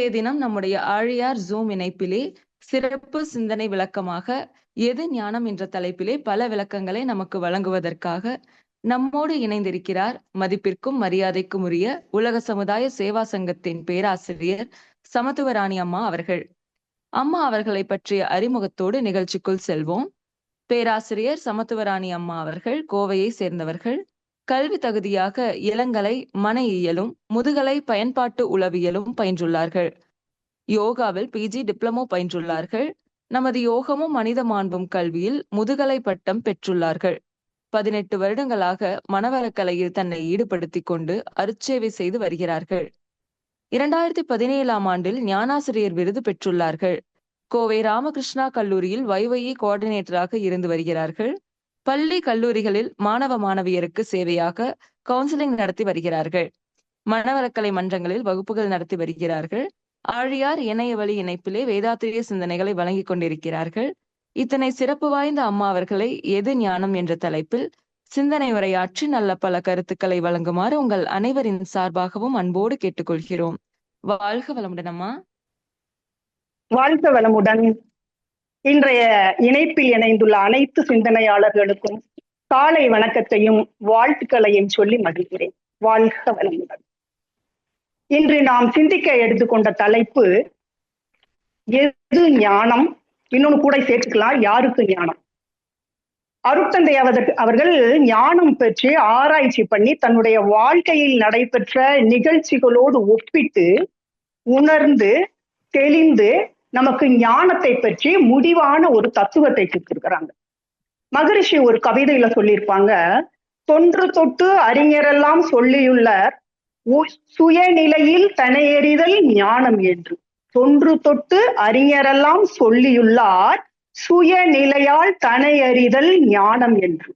இன்றைய தினம் நம்முடைய ஆழியார் ஜூம் இணைப்பிலே சிறப்பு சிந்தனை விளக்கமாக எது ஞானம் என்ற தலைப்பிலே பல விளக்கங்களை நமக்கு வழங்குவதற்காக நம்மோடு இணைந்திருக்கிறார் மதிப்பிற்கும் மரியாதைக்கும் உரிய உலக சமுதாய சேவா சங்கத்தின் பேராசிரியர் சமத்துவராணி அம்மா அவர்கள். அம்மா அவர்களை பற்றிய அறிமுகத்தோடு நிகழ்ச்சிக்குள் செல்வோம். பேராசிரியர் சமத்துவராணி அம்மா அவர்கள் கோவையை சேர்ந்தவர்கள். கல்வி தகுதியாக இளங்கலை மனையியலும் முதுகலை பயன்பாட்டு உளவியலும் பயின்றுள்ளார்கள். யோகாவில் பிஜி டிப்ளமோ பயின்றுள்ளார்கள். நமது யோகமும் மனித மாண்பும் கல்வியில் முதுகலை பட்டம் பெற்றுள்ளார்கள். 18 வருடங்களாக மனவளக்கலையில் தன்னை ஈடுபடுத்திக் கொண்டு அருட்சேவை செய்து வருகிறார்கள். 2017ஆம் ஆண்டில் ஞானாசிரியர் விருது பெற்றுள்ளார்கள். கோவை ராமகிருஷ்ணா கல்லூரியில் YYE கோஆர்டினேட்டராக இருந்து வருகிறார்கள். பள்ளி கல்லூரிகளில் மாணவ மாணவியருக்கு சேவையாக கவுன்சிலிங் நடத்தி வருகிறார்கள். மனவளக்கலை மன்றங்களில் வகுப்புகள் நடத்தி வருகிறார்கள். ஆழியார் இணையவழி இணைப்பிலே வேதாத்திரிய சிந்தனைகளை வழங்கிக் கொண்டிருக்கிறார்கள். இத்தனை சிறப்பு வாய்ந்த அம்மா அவர்களை எது ஞானம் என்ற தலைப்பில் சிந்தனை உரையாற்றி நல்ல பல கருத்துக்களை வழங்குமாறு உங்கள் அனைவரின் சார்பாகவும் அன்போடு கேட்டுக்கொள்கிறோம். வாழ்க வளமுடன் அம்மா. வாழ்க வளமுடன். இன்றைய இணைப்பில் இணைந்துள்ள அனைத்து சிந்தனையாளர்களுக்கும் காலை வணக்கத்தையும் வாழ்த்துக்களையும் சொல்லி மகிழ்கிறேன். வாழ்க வளமுடன். இன்று நாம் சிந்திக்க எடுத்துக்கொண்ட தலைப்பு எது ஞானம், இன்னொன்னு கூட சேர்த்துக்கலாம், யாருக்கு ஞானம். அருட்தந்தை அவர்கள் ஞானம் பற்றி ஆராய்ச்சி பண்ணி தன்னுடைய வாழ்க்கையில் நடைபெற்ற நிகழ்ச்சிகளோடு ஒப்பிட்டு உணர்ந்து தெளிந்து நமக்கு ஞானத்தை பற்றி முடிவான ஒரு தத்துவத்தை கொடுத்திருக்கிறாங்க. மகரிஷி ஒரு கவிதையில சொல்லியிருப்பாங்க, தொன்று தொட்டு அறிஞரெல்லாம் சொல்லியுள்ள சுயநிலையில் தனையறிதல் ஞானம் என்று. தொன்று தொட்டு அறிஞரெல்லாம் சொல்லியுள்ளார் சுயநிலையால் தனையறிதல் ஞானம் என்று.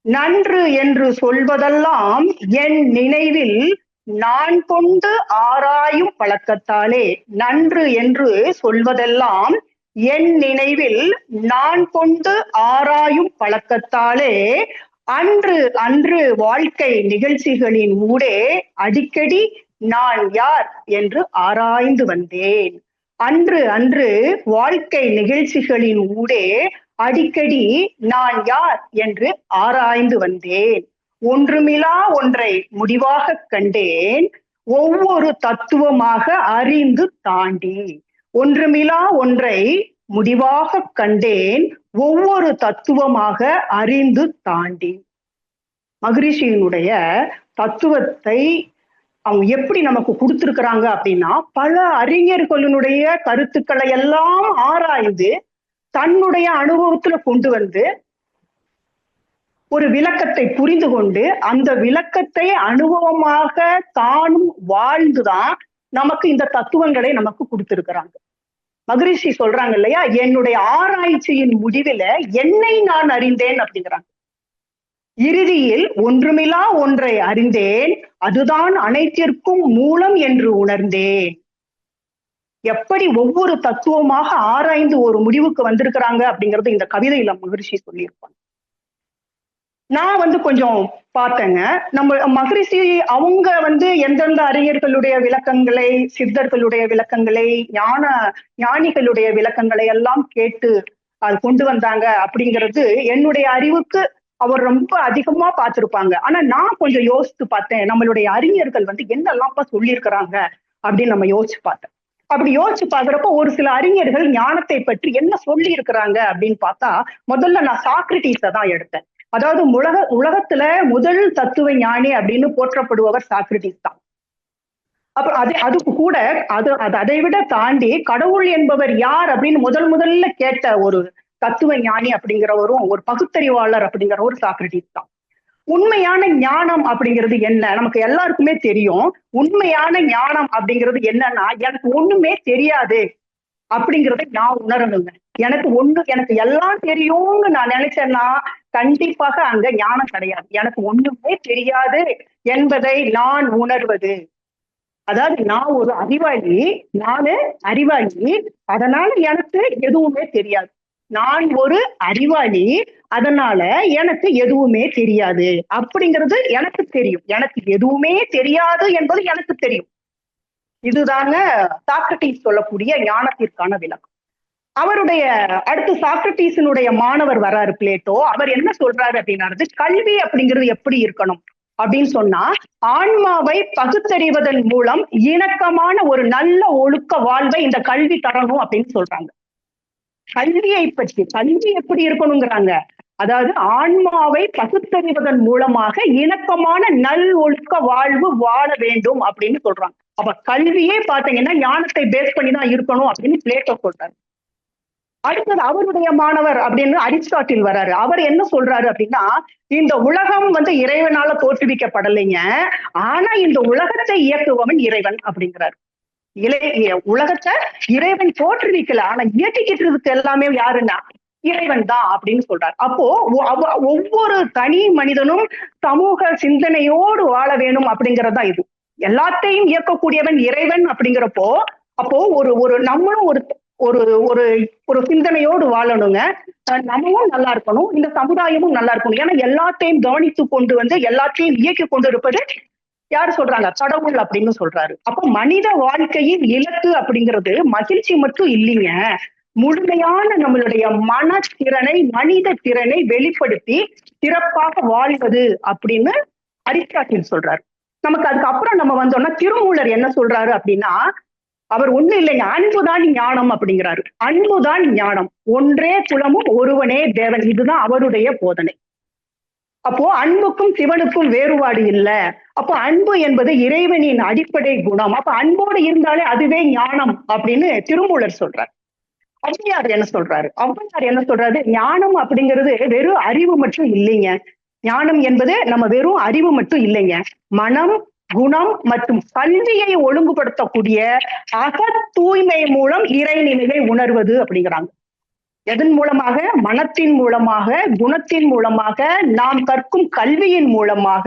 நன்று என்று சொல்வதெல்லாம் என் நினைவில் நான் கொண்டு ஆராயும் பழக்கத்தாலே. நன்று என்று சொல்வதெல்லாம் என் நினைவில் நான் கொண்டு ஆராயும் பழக்கத்தாலே அன்று அன்று வாழ்க்கை நிகழ்ச்சிகளின் ஊடே அடிக்கடி நான் யார் என்று ஆராய்ந்து வந்தேன். அன்று அன்று வாழ்க்கை நிகழ்ச்சிகளின் ஊடே அடிக்கடி நான் யார் என்று ஆராய்ந்து வந்தேன். ஒன்றுமிலா ஒன்றை முடிவாக கண்டேன், ஒவ்வொரு தத்துவமாக அறிந்து தாண்டி. ஒன்றுமிலா ஒன்றை முடிவாக கண்டேன், ஒவ்வொரு தத்துவமாக அறிந்து தாண்டி. மகரிஷியினுடைய தத்துவத்தை அவங்க எப்படி நமக்கு கொடுத்திருக்கிறாங்க அப்படின்னா, பல அறிஞர்களினுடைய கருத்துக்களை எல்லாம் ஆராய்ந்து தன்னுடைய அனுபவத்துல கொண்டு வந்து ஒரு விளக்கத்தை புரிந்து கொண்டு அந்த விளக்கத்தை அனுபவமாக தானும் வாழ்ந்துதான் நமக்கு இந்த தத்துவங்களை நமக்கு கொடுத்திருக்கிறாங்க. மகரிஷி சொல்றாங்க இல்லையா, என்னுடைய ஆராய்ச்சியின் முடிவில என்னை நான் அறிந்தேன் அப்படிங்கிறாங்க. இறுதியில் ஒன்றுமில்லா ஒன்றை அறிந்தேன், அதுதான் அனைத்திற்கும் மூலம் என்று உணர்ந்தேன். எப்படி ஒவ்வொரு தத்துவமாக ஆராய்ந்து ஒரு முடிவுக்கு வந்திருக்கிறாங்க அப்படிங்கறது இந்த கவிதையில மகரிஷி சொல்லியிருப்பாங்க. நான் கொஞ்சம் பார்த்தேங்க. நம்ம மகரிஷி அவங்க எந்தெந்த அறிஞர்களுடைய விளக்கங்களை, சித்தர்களுடைய விளக்கங்களை, ஞானிகளுடைய விளக்கங்களை எல்லாம் கேட்டு அது கொண்டு வந்தாங்க அப்படிங்கிறது என்னுடைய அறிவுக்கு அவர் ரொம்ப அதிகமா பார்த்திருப்பாங்க. ஆனா நான் கொஞ்சம் யோசித்து பார்த்தேன், நம்மளுடைய அறிஞர்கள் என்னெல்லாம்ப்பா சொல்லியிருக்கிறாங்க அப்படின்னு நம்ம யோசிச்சு பார்த்தேன். அப்படி யோசிச்சு பாக்குறப்ப ஒரு சில அறிஞர்கள் ஞானத்தை பற்றி என்ன சொல்லி இருக்கிறாங்க அப்படின்னு பார்த்தா, முதல்ல நான் சாக்ரட்டிஸை தான் எடுத்தேன். அதாவது உலகத்துல முதல் தத்துவ ஞானி அப்படின்னு போற்றப்படுபவர் சாக்ரட்டிஸ் தான். அப்ப அதுக்கு கூட அதை விட தாண்டி கடவுள் என்பவர் யார் அப்படின்னு முதல்ல கேட்ட ஒரு தத்துவ ஞானி அப்படிங்கிறவரும் ஒரு பகுத்தறிவாளர் அப்படிங்கிற ஒரு சாக்ரட்டிஸ் தான். உண்மையான ஞானம் அப்படிங்கிறது என்ன நமக்கு எல்லாருக்குமே தெரியும். உண்மையான ஞானம் அப்படிங்கிறது என்னன்னா, எனக்கு ஒண்ணுமே தெரியாது அப்படிங்கிறத நான் உணரணுங்க. எனக்கு எல்லாம் தெரியும்னு நான் நினைச்சேன்னா கண்டிப்பாக அங்க ஞானம் கிடையாது. எனக்கு ஒண்ணுமே தெரியாது என்பதை நான் உணர்வது. அதாவது நான் ஒரு அறிவாளி, அதனால எனக்கு எதுவுமே தெரியாது. நான் ஒரு அறிவாளி, அதனால எனக்கு எதுவுமே தெரியாது அப்படிங்கிறது எனக்கு தெரியும். எனக்கு எதுவுமே தெரியாது என்பது எனக்கு தெரியும். இதுதாங்க சாக்ரட்டிஸ் சொல்லக்கூடிய ஞானத்திற்கான விளக்கம். அவருடைய அடுத்து சாக்ரட்டிஸினுடைய மாணவர் வராரு பிளேட்டோ. அவர் என்ன சொல்றாரு அப்படின்னா, கல்வி அப்படிங்கிறது எப்படி இருக்கணும் அப்படின்னு சொன்னா, ஆன்மாவை பகுத்தறிவதன் மூலம் இணக்கமான ஒரு நல்ல ஒழுக்க வாழ்வை இந்த கல்வி தரணும் அப்படின்னு சொல்றாங்க. கல்வியை பற்றி, கல்வி எப்படி இருக்கணுங்கிறாங்க. அதாவது ஆன்மாவை பகுத்தறிவதன் மூலமாக இணக்கமான நல் ஒழுக்க வாழ்வு வாழ வேண்டும் அப்படின்னு சொல்றாங்க. அப்ப கல்வியே பாத்தீங்கன்னா ஞானத்தை பேஸ் பண்ணி தான் இருக்கணும் அப்படின்னு பிளேட்டோ சொல்றாரு. அடுத்தது அவருடைய மாணவர் அப்படின்னு அரிஸ்டாட்டில் வர்றாரு. அவர் என்ன சொல்றாரு அப்படின்னா, இந்த உலகம் இறைவனால தோற்றுவிக்கப்படலைங்க, ஆனா இந்த உலகத்தை இயக்குபவன் இறைவன் அப்படிங்கிறாரு. உலகத்தை இறைவன் தோற்றுவிக்கல, ஆனா இயக்கிக்கிட்டு இருக்கு எல்லாமே யாருன்னா இறைவன் தான் அப்படின்னு சொல்றாரு. அப்போ ஒவ்வொரு தனி மனிதனும் சமூக சிந்தனையோடு வாழ வேணும் அப்படிங்கறதா இது. எல்லாத்தையும் இயக்கக்கூடியவன் இறைவன் அப்படிங்கிறப்போ, அப்போ ஒரு நம்மளும் ஒரு ஒரு ஒரு ஒரு சிந்தனையோடு வாழணுங்க. நம்மளும் நல்லா இருக்கணும், இந்த சமுதாயமும் நல்லா இருக்கணும். ஏன்னா எல்லாத்தையும் கவனித்து கொண்டு எல்லாத்தையும் இயக்கி கொண்டு இருப்பது யாரு சொல்றாங்க? கடவுள் அப்படின்னு சொல்றாரு. அப்ப மனித வாழ்க்கையின் இலக்கு அப்படிங்கிறது மகிழ்ச்சி மட்டும் இல்லைங்க, முழுமையான நம்மளுடைய மனத்திறனை, மனித திறனை வெளிப்படுத்தி சிறப்பாக வாழ்வது அப்படின்னு அரிஸ்டாட்டில் சொல்றாரு. நமக்கு அதுக்கப்புறம் நம்ம வந்தோம்னா திருமூலர் என்ன சொல்றாரு அப்படின்னா, அவர் ஒண்ணு இல்லைங்க, அன்புதான் ஞானம் அப்படிங்கிறாரு. அன்புதான் ஞானம், ஒன்றே குலமும் ஒருவனே தேவன், இதுதான் அவருடைய போதனை. அப்போ அன்புக்கும் சிவனுக்கும் வேறுபாடு இல்ல. அப்போ அன்பு என்பது இறைவனின் அடிப்படை குணம். அப்ப அன்போடு இருந்தாலே அதுவே ஞானம் அப்படின்னு திருமூலர் சொல்றார். ஔவையார் என்ன சொல்றாரு? ஔவையார் என்ன சொல்றாரு? ஞானம் அப்படிங்கிறது வெறும் அறிவு மட்டும் இல்லைங்க. ஞானம் என்பது நம்ம வெறும் அறிவு மட்டும் இல்லைங்க, மனம், குணம் மற்றும் கல்வியை ஒழுங்குபடுத்தக்கூடிய அக தூய்மை மூலம் இறை நினைவை உணர்வது அப்படிங்கிறாங்க. எதன் மூலமாக? மனத்தின் மூலமாக, குணத்தின் மூலமாக, நாம் கற்கும் கல்வியின் மூலமாக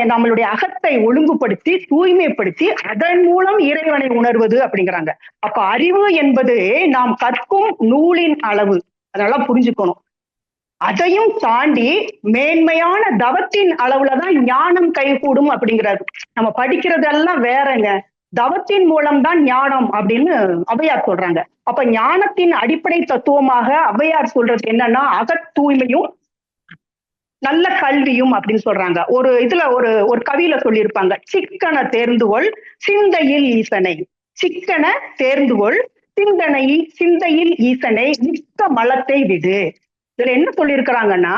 நம்மளுடைய அகத்தை ஒழுங்குபடுத்தி தூய்மைப்படுத்தி அதன் மூலம் இறைவனை உணர்வது அப்படிங்கிறாங்க. அப்ப அறிவு என்பது நாம் கற்கும் நூலின் அளவு, அதெல்லாம் புரிஞ்சுக்கணும். அதையும் தாண்டி மேன்மையான தவத்தின் அளவுலதான் ஞானம் கைகூடும் அப்படிங்கிறாரு. நம்ம படிக்கிறதெல்லாம் வேறங்க, தவத்தின் மூலம்தான் ஞானம் அப்படின்னு ஔவையார் சொல்றாங்க. அப்ப ஞானத்தின் அடிப்படை தத்துவமாக ஔவையார் சொல்றது என்னன்னா, அக தூய்மையும் நல்ல கல்வியும் அப்படின்னு சொல்றாங்க. ஒரு இதுல ஒரு கவியில சொல்லியிருப்பாங்க, சிக்கன தேர்ந்துகொள் சிந்தையில் ஈசனை, சிக்கன தேர்ந்துகொள் சிந்தையில் ஈசனை, மிக்க மலத்தை விடு. இதுல என்ன சொல்லியிருக்கிறாங்கன்னா,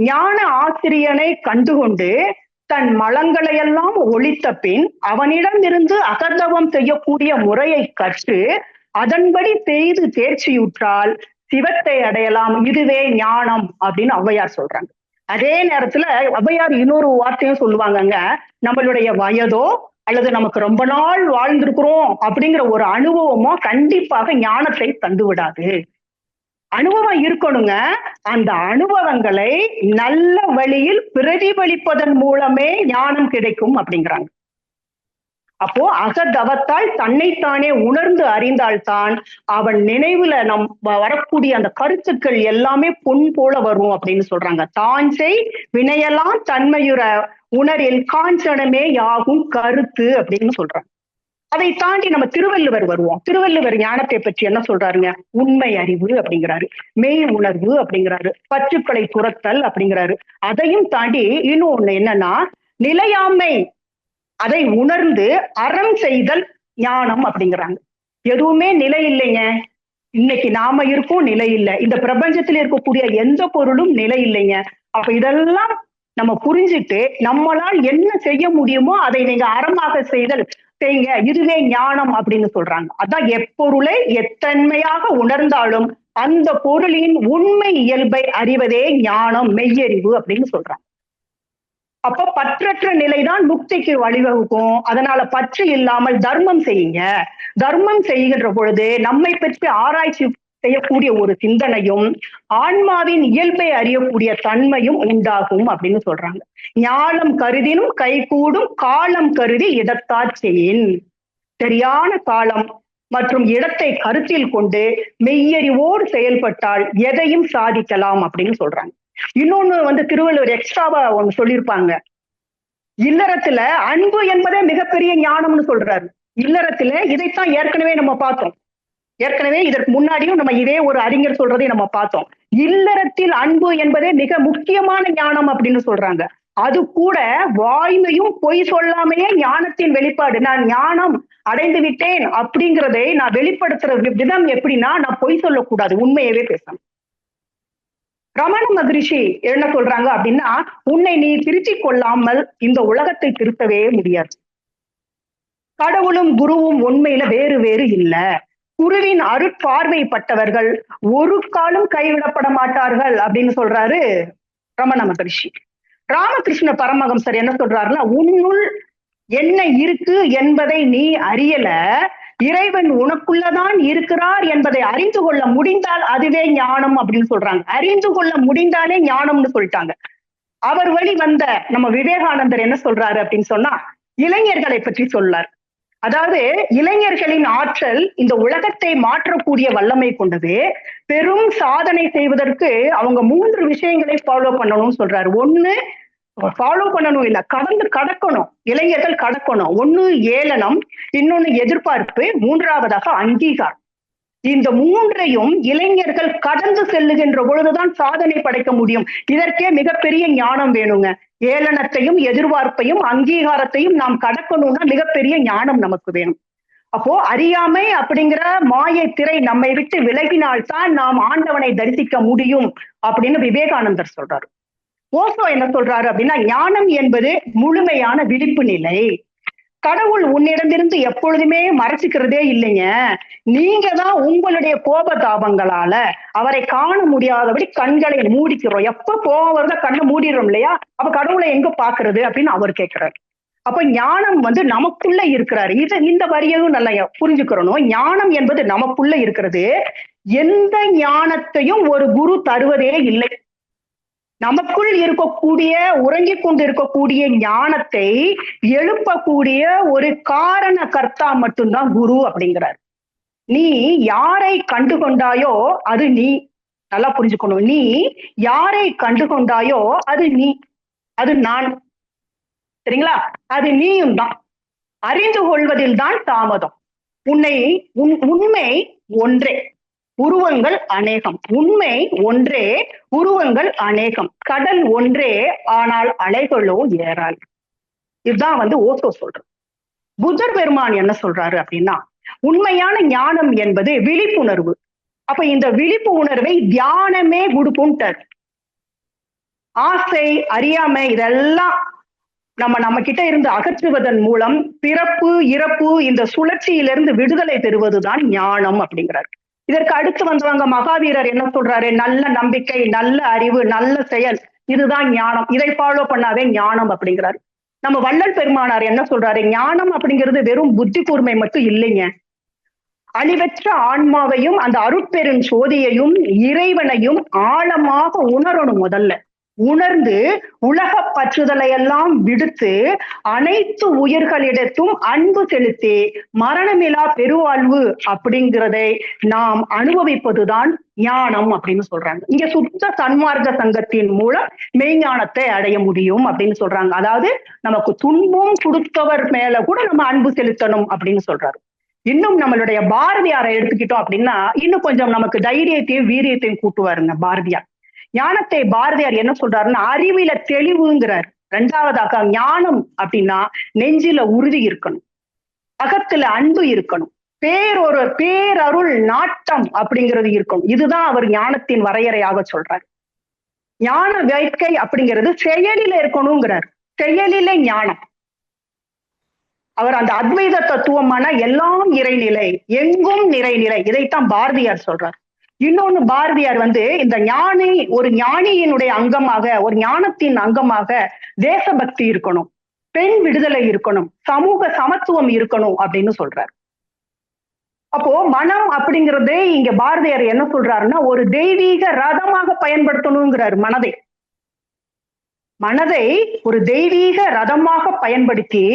ஞான ஆசிரியனை கண்டுகொண்டு தன் மலங்களை எல்லாம் ஒழித்த பின் அவனிடம் இருந்து அகதவம் செய்யக்கூடிய முறையை கற்று அதன்படி செய்து தேர்ச்சியுற்றால் சிவத்தை அடையலாம், இதுவே ஞானம் அப்படின்னு ஔவையார் சொல்றாங்க. அதே நேரத்துல ஔவையார் இன்னொரு வார்த்தையும் சொல்லுவாங்கங்க, நம்மளுடைய வயதோ அல்லது நமக்கு ரொம்ப நாள் வாழ்ந்திருக்கிறோம் அப்படிங்கிற ஒரு அனுபவமோ கண்டிப்பாக ஞானத்தை தந்து விடாது. அனுபவம் இருக்கணுங்க, அந்த அனுபவங்களை நல்ல வழியில் பிரதிபலிப்பதன் மூலமே ஞானம் கிடைக்கும் அப்படிங்கிறாங்க. அப்போ அகதவத்தால் தன்னைத்தானே உணர்ந்து அறிந்தால்தான் அவன் நினைவுல வரக்கூடிய அந்த கருத்துக்கள் எல்லாமே பொன் போல வரும் அப்படின்னு சொல்றாங்க. தான் செய் வினையெல்லாம் தன்மையுற உணரில் காஞ்சனமே யாகும் கருத்து அப்படின்னு சொல்றாங்க. அதை தாண்டி நம்ம திருவள்ளுவர் வருவோம். திருவள்ளுவர் ஞானத்தை பற்றி என்ன சொல்றாருங்க? உண்மை அறிவு அப்படிங்கிறாரு, மெய் உணர்வு அப்படிங்கிறாரு, பற்றுக்களை துரத்தல் அப்படிங்கிறாரு. அதையும் தாண்டி இன்னொன்னு என்னன்னா, நிலையாமை, அதை உணர்ந்து அறம் செய்தல் ஞானம் அப்படிங்கிறாங்க. எதுவுமே நிலை இல்லைங்க. இன்னைக்கு நாம இருக்கோம், நிலை இல்லை. இந்த பிரபஞ்சத்துல இருக்கக்கூடிய எந்த பொருளும் நிலை இல்லைங்க. அப்ப இதெல்லாம் நம்ம புரிஞ்சுட்டு நம்மளால் என்ன செய்ய முடியுமோ அதை நீங்க அறமாக செய்யுங்க, இதுவே ஞானம் அப்படின்னு சொல்றாங்க. அதான் எப்பொருளை எத்தன்மையாக உணர்ந்தாலும் அந்த பொருளின் உண்மை இயல்பை அறிவதே ஞானம், மெய்யறிவு அப்படின்னு சொல்றாங்க. அப்ப பற்றற்ற நிலைதான் முக்திக்கு வழிவகுக்கும். அதனால பற்று இல்லாமல் தர்மம் செய்யுங்க. தர்மம் செய்கின்ற பொழுது நம்மை பற்றி ஆராய்ச்சி செய்யக்கூடிய ஒரு சிந்தனையும் ஆன்மாவின் இயல்பை அறியக்கூடிய தன்மையும் உண்டாகும் அப்படின்னு சொல்றாங்க. ஞானம் கருதினும் கைகூடும் காலம் கருதி இடத்தாட்சியின், சரியான காலம் மற்றும் இடத்தை கருத்தில் கொண்டு மெய்யறிவோடு செயல்பட்டால் எதையும் சாதிக்கலாம் அப்படின்னு சொல்றாங்க. இன்னொன்னு திருவள்ளுவர் எக்ஸ்ட்ராவா ஒண்ணு சொல்லியிருப்பாங்க, இல்லறத்துல அன்பு என்பதே மிகப்பெரிய ஞானம்னு சொல்றாரு. இல்லறத்துல இதைத்தான் ஏற்கனவே நம்ம பார்த்தோம். ஏற்கனவே இதற்கு முன்னாடியும் நம்ம இதே ஒரு அறிஞர் சொல்றதை நம்ம பார்த்தோம். இல்லறத்தில் அன்பு என்பதே மிக முக்கியமான ஞானம் அப்படின்னு சொல்றாங்க. அது கூட வாய்மையும் பொய் சொல்லாமையே ஞானத்தின் வெளிப்பாடு. நான் ஞானம் அடைந்து விட்டேன் அப்படிங்கிறதை நான் வெளிப்படுத்துற விதம் எப்படின்னா, நான் பொய் சொல்லக்கூடாது, உண்மையவே பேசணும். ரமண மகரிஷி என்ன சொல்றாங்க அப்படின்னா, உன்னை நீ திருத்திக் கொள்ளாமல் இந்த உலகத்தை திருத்தவே முடியாது. கடவுளும் குருவும் உண்மையில வேறு வேறு இல்ல. குருவின் அருட்பார்வைப்பட்டவர்கள் ஒரு காலம் கைவிடப்பட மாட்டார்கள் அப்படின்னு சொல்றாரு ரமண மகரிஷி. ராமகிருஷ்ண பரமஹம்சர் என்ன சொல்றாருன்னா, உன்னுள் என்ன இருக்கு என்பதை நீ அறியல, இறைவன் உனக்குள்ளதான் இருக்கிறார் என்பதை அறிந்து கொள்ள முடிந்தால் அதுவே ஞானம் அப்படின்னு சொல்றாங்க. அறிந்து கொள்ள முடிந்தாலே ஞானம்னு சொல்லிட்டாங்க. அவர் வழி வந்த நம்ம விவேகானந்தர் என்ன சொல்றாரு அப்படின்னு சொன்னா, இளைஞர்களை பற்றி சொல்லார். அதாவது இளைஞர்களின் ஆற்றல் இந்த உலகத்தை மாற்றக்கூடிய வல்லமை கொண்டது. பெரும் சாதனை செய்வதற்கு அவங்க 3 விஷயங்களை ஃபாலோ பண்ணணும்னு சொல்றாரு. ஒண்ணு ஃபாலோ பண்ணணும் இல்ல, கடக்கணும். இளைஞர்கள் கடக்கணும். ஒண்ணு ஏளனம், இன்னொன்னு எதிர்பார்ப்பு, மூன்றாவதாக அங்கீகாரம். இந்த 3ஐயும் இளைஞர்கள் கடந்து செல்லுகின்ற பொழுதுதான் சாதனை படைக்க முடியும். இதற்கே மிகப்பெரிய ஞானம் வேணுங்க. ஏளனத்தையும் எதிர்பார்ப்பையும் அங்கீகாரத்தையும் நாம் கடக்கணும்னா மிகப்பெரிய ஞானம் நமக்கு வேணும். அப்போ அறியாமை அப்படிங்கிற மாயை திரை நம்மை விட்டு விலகினால்தான் நாம் ஆண்டவனை தரிசிக்க முடியும் அப்படின்னு விவேகானந்தர் சொல்றாரு. ஓசோ என்ன சொல்றாரு அப்படின்னா, ஞானம் என்பது முழுமையான விழிப்பு நிலை. கடவுள் உன்னிடமிருந்து எப்பொழுதுமே மறைச்சிக்கிறதே இல்லைங்க. நீங்க தான் உங்களுடைய கோபதாபங்களால அவரை காண முடியாதபடி கண்களை மூடிக்கிறோம். எப்ப கோபம் வருதா கண்ணை மூடிடுறோம் இல்லையா? அப்ப கடவுளை எங்க பாக்குறது அப்படின்னு அவர் கேட்கிறாரு. அப்ப ஞானம் நமக்குள்ள இருக்கிறாரு. இந்த வரியையும் நல்லா புரிஞ்சுக்கிறணும். ஞானம் என்பது நமக்குள்ள இருக்கிறது. எந்த ஞானத்தையும் ஒரு குரு தருவதே இல்லை. நமக்குள் இருக்கக்கூடிய உறங்கிக் கொண்டு இருக்கக்கூடிய ஞானத்தை எழுப்பக்கூடிய ஒரு காரண கர்த்தா மட்டும்தான் குரு அப்படிங்கிறார். நீ யாரை கண்டு கொண்டாயோ அது நீ. நல்லா புரிஞ்சுக்கணும். நீ யாரை கண்டு கொண்டாயோ அது நீ, அது நான். சரிங்களா? அது நீயும் தான். அறிந்து கொள்வதில் தான் தாமதம். உண்மை ஒன்றே, உருவங்கள் அநேகம். உண்மை ஒன்றே, உருவங்கள் அநேகம். கடல் ஒன்றே, ஆனால் அலைகளோ ஏறால். இதுதான் ஓசோ சொல்றது. புத்தர் பெருமான் என்ன சொல்றாரு அப்படின்னா, உண்மையான ஞானம் என்பது விழிப்புணர்வு. அப்ப இந்த விழிப்பு உணர்வை தியானமே கொடுக்கும்ட்டார். ஆசை, அறியாமை இதெல்லாம் நம்ம கிட்ட இருந்து அகற்றுவதன் மூலம் பிறப்பு இறப்பு இந்த சுழற்சியிலிருந்து விடுதலை பெறுவதுதான் ஞானம் அப்படிங்கிறார். இதற்கு அடுத்து வந்தவங்க மகாவீரர் என்ன சொல்றாரு? நல்ல நம்பிக்கை, நல்ல அறிவு, நல்ல செயல், இதுதான் ஞானம். இதை ஃபாலோ பண்ணாவே ஞானம் அப்படிங்கிறாரு. நம்ம வள்ளல் பெருமானார் என்ன சொல்றாரு? ஞானம் அப்படிங்கிறது வெறும் புத்தி கூர்மை மட்டும் இல்லைங்க. அழிவற்ற ஆன்மாவையும் அந்த அருட்பெரும் சோதியையும் இறைவனையும் ஆழமாக உணரணும். முதல்ல உணர்ந்து உலக பற்றுதலை எல்லாம் விடுத்து அனைத்து உயிர்களிடத்தும் அன்பு செலுத்தி மரணமிலா பெருவாழ்வு அப்படிங்கிறதை நாம் அனுபவிப்பதுதான் ஞானம் அப்படின்னு சொல்றாங்க. இங்க சுத்த சன்மார்க்க சங்கத்தின் மூலம் மெய்ஞானத்தை அடைய முடியும் அப்படின்னு சொல்றாங்க. அதாவது நமக்கு துன்பம் கொடுத்தவர் மேல கூட நம்ம அன்பு செலுத்தணும் அப்படின்னு சொல்றாரு. இன்னும் நம்மளுடைய பாரதியாரை எடுத்துக்கிட்டோம் அப்படின்னா இன்னும் கொஞ்சம் நமக்கு தைரியத்தையும் வீரியத்தையும் கூட்டுவாருங்க பாரதியார். ஞானத்தை பாரதியார் என்ன சொல்றாருன்னா, அறிவில தெளிவுங்கிறார். 2வதாக ஞானம் அப்படின்னா நெஞ்சில உறுதி இருக்கணும், அகத்துல அன்பு இருக்கணும், பேரருள் நாட்டம் அப்படிங்கிறது இருக்கணும். இதுதான் அவர் ஞானத்தின் வரையறையாக சொல்றாரு. ஞான வேட்கை அப்படிங்கிறது செயலில இருக்கணுங்கிறார். செயலிலே ஞானம். அவர் அந்த அத்வைத தத்துவமான எல்லாம் இறைநிலை, எங்கும் நிறைநிலை, இதைத்தான் பாரதியார் சொல்றார். இன்னொன்னு பாரதியார் இந்த ஒரு ஞானியினுடைய அங்கமாக, ஒரு ஞானத்தின் அங்கமாக தேசபக்தி இருக்கணும், பெண் விடுதலை இருக்கணும், சமூக சமத்துவம் இருக்கணும் அப்படின்னு சொல்றாரு. அப்போ மனம் அப்படிங்கிறது இங்க பாரதியார் என்ன சொல்றாருன்னா, ஒரு தெய்வீக ரதமாக பயன்படுத்தணுங்கிறார். மனதை ஒரு தெய்வீக ரதமாக பயன்படுத்தி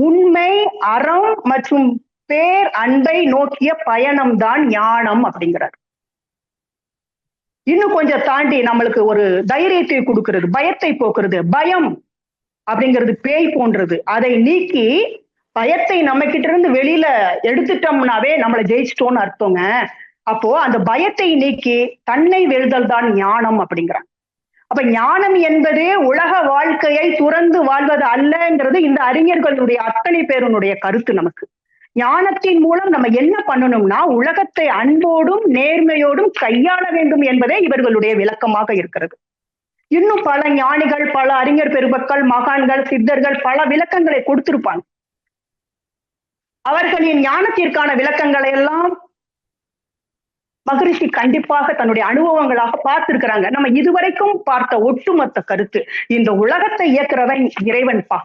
உண்மை, அறம் மற்றும் பேர் அன்பை நோக்கிய பயணம் தான் ஞானம் அப்படிங்கிறார். இன்னும் கொஞ்சம் தாண்டி நம்மளுக்கு ஒரு தைரியத்தை கொடுக்கிறது, பயத்தை போக்குறது. பயம் அப்படிங்கிறது பேய் போன்றது. அதை நீக்கி பயத்தை நம்ம கிட்ட இருந்து வெளியில எடுத்துட்டோம்னாவே நம்மளை ஜெயிச்சிட்டோம்னு அர்த்தங்க. அப்போ அந்த பயத்தை நீக்கி தன்னை வெல்தல் தான் ஞானம் அப்படிங்கிறாங்க. அப்ப ஞானம் என்பது உலக வாழ்க்கையை துறந்து வாழ்வது அல்லங்கிறது இந்த அறிஞர்களுடைய அத்தனை பேருடைய கருத்து நமக்கு. ஞானத்தின் மூலம் நம்ம என்ன பண்ணணும்னா உலகத்தை அன்போடும் நேர்மையோடும் கையாள வேண்டும் என்பதே இவர்களுடைய விளக்கமாக இருக்கிறது. இன்னும் பல ஞானிகள், பல அறிஞர் பெருமக்கள், மகான்கள், சித்தர்கள் பல விளக்கங்களை கொடுத்திருப்பாங்க. அவர்களின் ஞானத்திற்கான விளக்கங்களை எல்லாம் மகரிஷி கண்டிப்பாக தன்னுடைய அனுபவங்களாக பார்த்திருக்கிறாங்க. நம்ம இதுவரைக்கும் பார்த்த ஒட்டுமொத்த கருத்து, இந்த உலகத்தை இயக்குறவன் இறைவன்பா,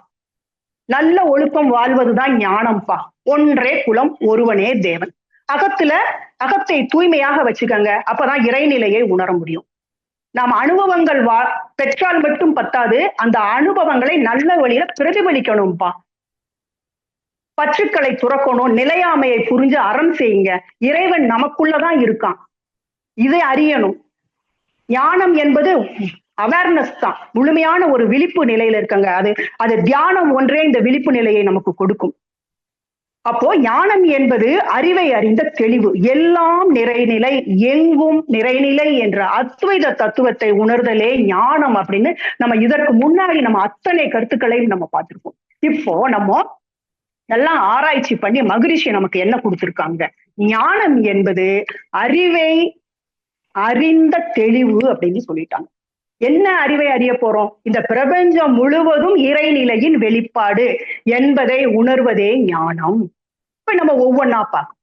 நல்ல ஒழுக்கம் வாழ்வதுதான் ஞானம்பா, ஒன்றே குலம் ஒருவனே தேவன். அகத்தை தூய்மையாக வச்சுக்கங்க, அப்பதான் இறைநிலையை உணர முடியும். நாம் அனுபவங்கள் பெற்றால் மட்டும் பத்தாது, அந்த அனுபவங்களை நல்ல வழியில பிரதிபலிக்கணும்பா. பற்றுக்களை துறக்கணும், நிலையாமையை புரிஞ்சு அறம் செய்யுங்க. இறைவன் நமக்குள்ளதான் இருக்கான், இதை அறியணும். ஞானம் என்பது அவேர்னஸ் தான், முழுமையான ஒரு விழிப்பு நிலையில இருக்கங்க. அது தியானம் ஒன்றே இந்த விழிப்பு நிலையை நமக்கு கொடுக்கும். அப்போ ஞானம் என்பது அறிவை அறிந்த தெளிவு, எல்லாம் நிறைநிலை, எங்கும் நிறைநிலை என்ற அத்வைத தத்துவத்தை உணர்தலே ஞானம் அப்படின்னு நம்ம இதற்கு முன்னாடி நம்ம அத்தனை கருத்துக்களையும் நம்ம பார்த்திருக்கோம். இப்போ நம்ம எல்லாம் ஆராய்ச்சி பண்ணி மகரிஷி நமக்கு என்ன கொடுத்திருக்காங்க, ஞானம் என்பது அறிவை அறிந்த தெளிவு அப்படின்னு சொல்லிட்டாங்க. என்ன அறிவை அறிய போறோம்? இந்த பிரபஞ்சம் முழுவதும் இறைநிலையின் வெளிப்பாடு என்பதை உணர்வதே ஞானம். இப்ப நம்ம ஒவ்வொன்னா பார்க்கணும்.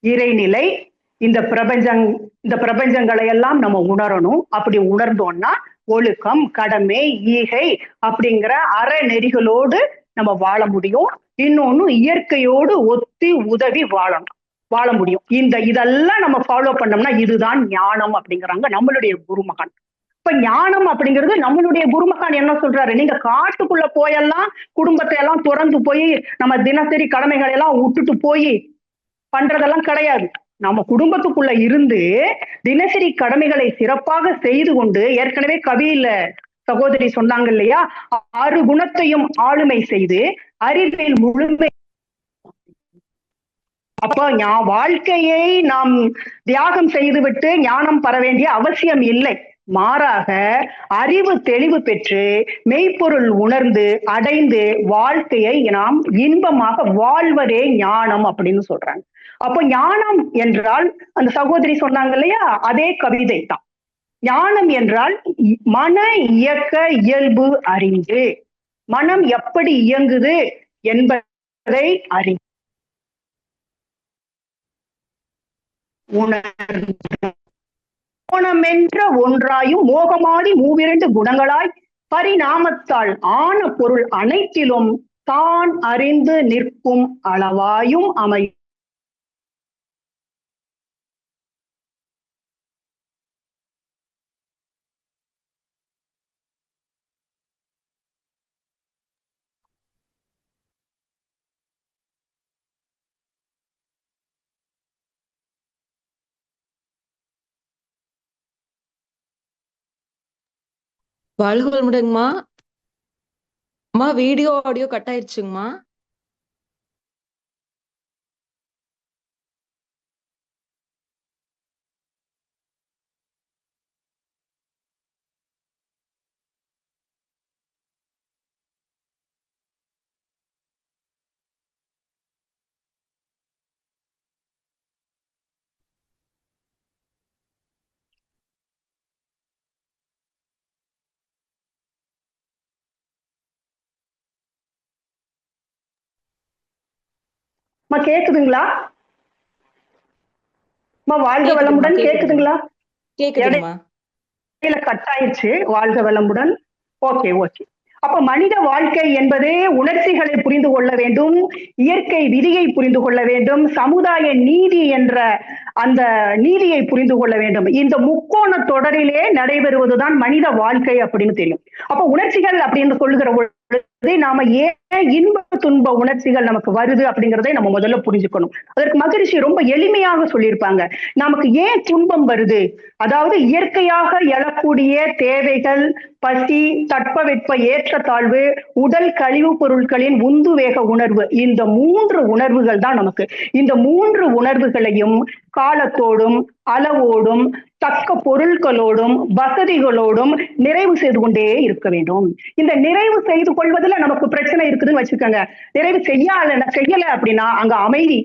இறைநிலை, இந்த பிரபஞ்சங்களை எல்லாம் நம்ம உணரணும். அப்படி உணர்ந்தோம்னா ஒழுக்கம், கடமை, ஈகை அப்படிங்கிற அறநெறிகளோடு நம்ம வாழ முடியும். இன்னொன்னு இயற்கையோடு ஒத்தி உதவி வாழ முடியும். இதெல்லாம் நம்ம ஃபாலோ பண்ணோம்னா இதுதான் ஞானம் அப்படிங்கிறாங்க நம்மளுடைய குருமகான். இப்ப ஞானம் அப்படிங்கிறது நம்மளுடைய குருமகான் என்ன சொல்றாரு, நீங்க காட்டுக்குள்ள போயெல்லாம் குடும்பத்தை எல்லாம் துறந்து போய் நம்ம தினசரி கடமைகளை எல்லாம் விட்டுட்டு போய் பண்றதெல்லாம் கிடையாது. நம்ம குடும்பத்துக்குள்ள இருந்து தினசரி கடமைகளை சிறப்பாக செய்து கொண்டு, ஏற்கனவே கவியில சகோதரி சொன்னாங்க இல்லையா, 6 குணத்தையும் ஆளுமை செய்து அறிவில் முழுமை. அப்ப வாழ்க்கையை நாம் தியாகம் செய்துவிட்டு ஞானம் பெற வேண்டிய அவசியம் இல்லை. மாறாக அறிவு தெளிவு பெற்று மெய்ப்பொருள் உணர்ந்து அடைந்து வாழ்க்கையை நாம் இன்பமாக வாழ்வதே ஞானம் அப்படின்னு சொல்றாங்க. அப்போ ஞானம் என்றால் அந்த சகோதரி சொன்னாங்க இல்லையா, அதே கவிதை தான். ஞானம் என்றால் மன இயக்க இயல்பு அறிந்து, மனம் எப்படி இயங்குது என்பதை அறிந்து உணர்ந்து மோனமென்ற ஒன்றாயும் மோகமாடி மூவிரண்டு குணங்களாய் பரிணாமத்தால் ஆன பொருள் அனைத்திலும் தான் அறிந்து நிற்கும் அளவாயும் அமையும். வாழ்க வளமுடன்மா. அம்மா வீடியோ ஆடியோ கட் ஆயிடுச்சுங்கம்மா. கேக்குதுங்களா? வாழ்க வளமுடன் கேக்குதுங்களா? கேக்குதுங்கம்மா. கட் ஆயிடுச்சு. வாழ்க வளமுடன். ஓகே. அப்ப மனித வாழ்க்கை என்பதே உணர்ச்சிகளை புரிந்து கொள்ள வேண்டும், இயற்கை விதியை புரிந்து கொள்ள வேண்டும், சமுதாய நீதி என்ற அந்த நீதியை புரிந்து கொள்ள வேண்டும். இந்த முக்கோண தொடரிலே நடைபெறுவதுதான் மனித வாழ்க்கை அப்படின்னு தெரியும். அப்ப உணர்ச்சிகள் அப்படின்னு சொல்லுகிற நாம ஏன் இன்ப துன்ப உணர்ச்சிகள் நமக்கு வருது அப்படிங்கிறதை நம்ம முதல்ல புரிஞ்சுக்கணும். அதற்கு மகரிஷி ரொம்ப எளிமையாக சொல்லியிருப்பாங்க. நமக்கு ஏன் துன்பம் வருது? அதாவது இயற்கையாக எழக்கூடிய தேவைகள், பசி, தட்பவெட்ப ஏற்றத்தாழ்வு, உடல் கழிவுப் பொருட்களின் உந்து வேக உணர்வு, இந்த 3 உணர்வுகள் தான் நமக்கு. இந்த 3 உணர்வுகளையும் காலத்தோடும், அளவோடும், தக்க பொருட்களோடும், வசதிகளோடும் நிறைவு செய்து கொண்டே இருக்க வேண்டும். இந்த நிறைவு செய்து கொள்வதில் நமக்கு பிரச்சனை இருக்குதுன்னு வச்சுக்கோங்க. நிறைவு செய்யல அப்படின்னா அங்க அமைதி